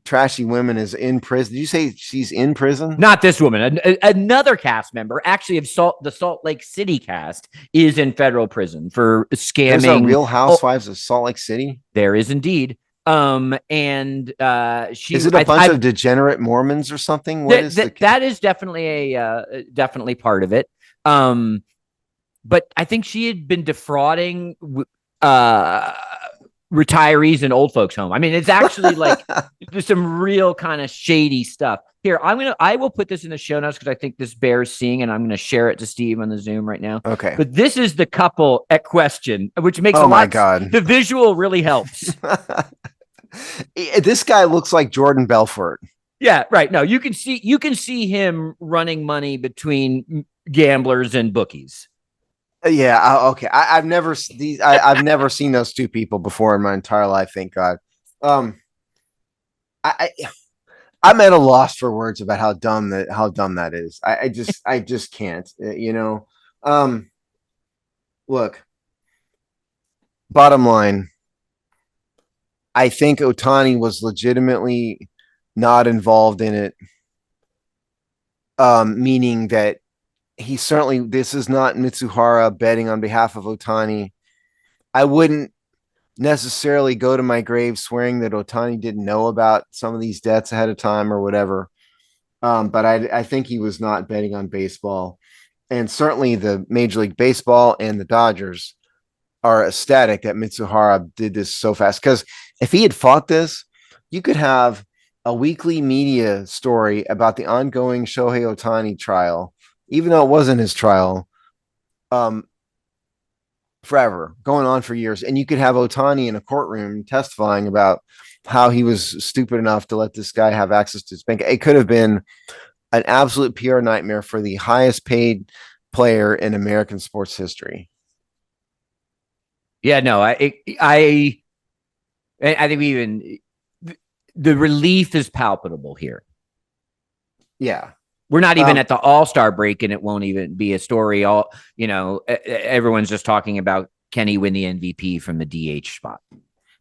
Speaker 3: trashy women is in prison, did you say she's in prison?
Speaker 2: Not this woman. Another cast member, actually, of the Salt Lake City cast, is in federal prison for scamming.
Speaker 3: There's a Real Housewives of Salt Lake City.
Speaker 2: There is indeed. Is
Speaker 3: it a bunch of degenerate Mormons or something?
Speaker 2: That is definitely definitely part of it. But I think she had been defrauding retirees and old folks home. I mean, it's actually like there's some real kind of shady stuff here. I will put this in the show notes because I think this bears seeing, and I'm going to share it to Steve on the Zoom right now.
Speaker 3: Okay.
Speaker 2: But this is the couple at question, which makes a lot.
Speaker 3: My God.
Speaker 2: The visual really helps.
Speaker 3: This guy looks like Jordan Belfort.
Speaker 2: Yeah, right. No, you can see him running money between gamblers and bookies.
Speaker 3: Yeah. Okay. I've never seen those two people before in my entire life. Thank God. I'm at a loss for words about how dumb that is. I just can't. Look. Bottom line. I think Ohtani was legitimately not involved in it. Meaning that this is not Mitsuhara betting on behalf of Ohtani. I wouldn't necessarily go to my grave swearing that Ohtani didn't know about some of these debts ahead of time or whatever. But I think he was not betting on baseball. And certainly the Major League Baseball and the Dodgers are ecstatic that Mitsuhara did this so fast. Because if he had fought this, you could have a weekly media story about the ongoing Shohei Ohtani trial, even though it wasn't his trial, forever, going on for years. And you could have Ohtani in a courtroom testifying about how he was stupid enough to let this guy have access to his bank. It could have been an absolute PR nightmare for the highest paid player in American sports history.
Speaker 2: Yeah, no, I think the relief is palpable here.
Speaker 3: Yeah.
Speaker 2: We're not even at the All-Star break, and it won't even be a story. Everyone's just talking about, can he win the MVP from the DH spot?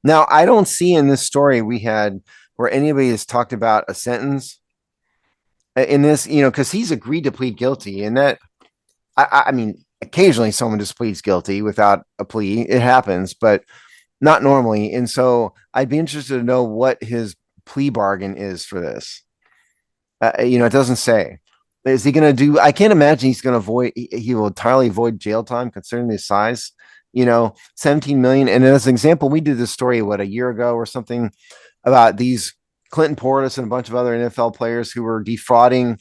Speaker 3: Now, I don't see in this story we had where anybody has talked about a sentence in this, because he's agreed to plead guilty. And that, I mean, occasionally someone just pleads guilty without a plea. It happens, but not normally. And so I'd be interested to know what his plea bargain is for this. It doesn't say. Is he going to do? I can't imagine he's going to avoid. He will entirely avoid jail time considering his size. 17 million. And as an example, we did this story a year ago or something about these Clinton Portis and a bunch of other NFL players who were defrauding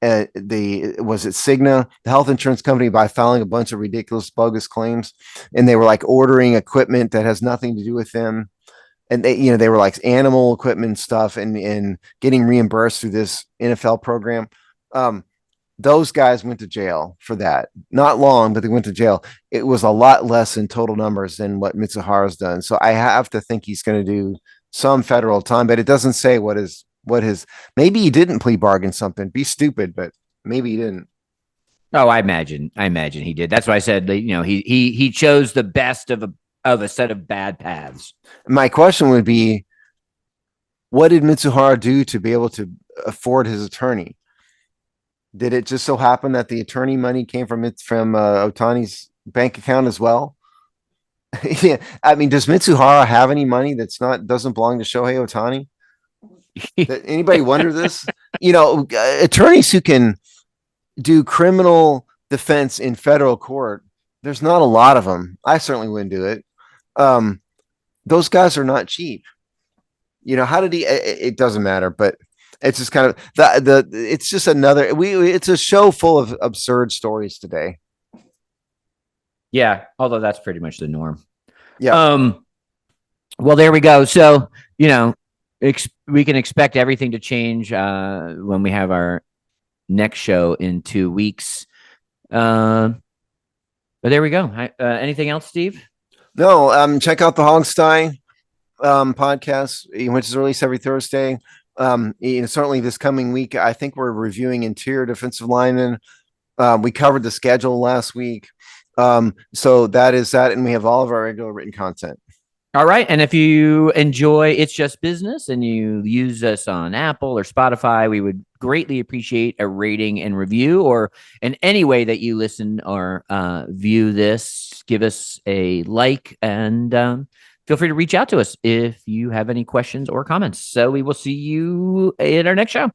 Speaker 3: Cigna, the health insurance company, by filing a bunch of ridiculous bogus claims, and they were like ordering equipment that has nothing to do with them. And they were like animal equipment stuff and getting reimbursed through this NFL program. Those guys went to jail for that. Not long, but they went to jail. It was a lot less in total numbers than what Mitsuhara's done. So I have to think he's going to do some federal time, but it doesn't say what his, maybe he didn't plea bargain something. Be stupid, but maybe he didn't.
Speaker 2: Oh, I imagine he did. That's why I said, he chose the best of a set of bad paths.
Speaker 3: My question would be, what did Mitsuhara do to be able to afford his attorney? Did it just so happen that the attorney money came from Ohtani's bank account as well? Yeah, I mean, does Mitsuhara have any money doesn't belong to Shohei Ohtani? Anybody wonder this? Attorneys who can do criminal defense in federal court, there's not a lot of them. I certainly wouldn't do it. Those guys are not cheap. How did he? It doesn't matter, but it's just kind of it's just another. It's a show full of absurd stories today.
Speaker 2: Yeah, although that's pretty much the norm.
Speaker 3: Yeah.
Speaker 2: Well, there we go. So we can expect everything to change when we have our next show in 2 weeks. But there we go. Anything else, Steve?
Speaker 3: No. Check out the Hogstye podcast, which is released every Thursday. Certainly this coming week, I think we're reviewing interior defensive linemen. We covered the schedule last week. So that is that. And we have all of our regular written content.
Speaker 2: All right. And if you enjoy It's Just Business and you use us on Apple or Spotify, we would greatly appreciate a rating and review, or in any way that you listen or view this, give us a like, and feel free to reach out to us if you have any questions or comments. So we will see you in our next show.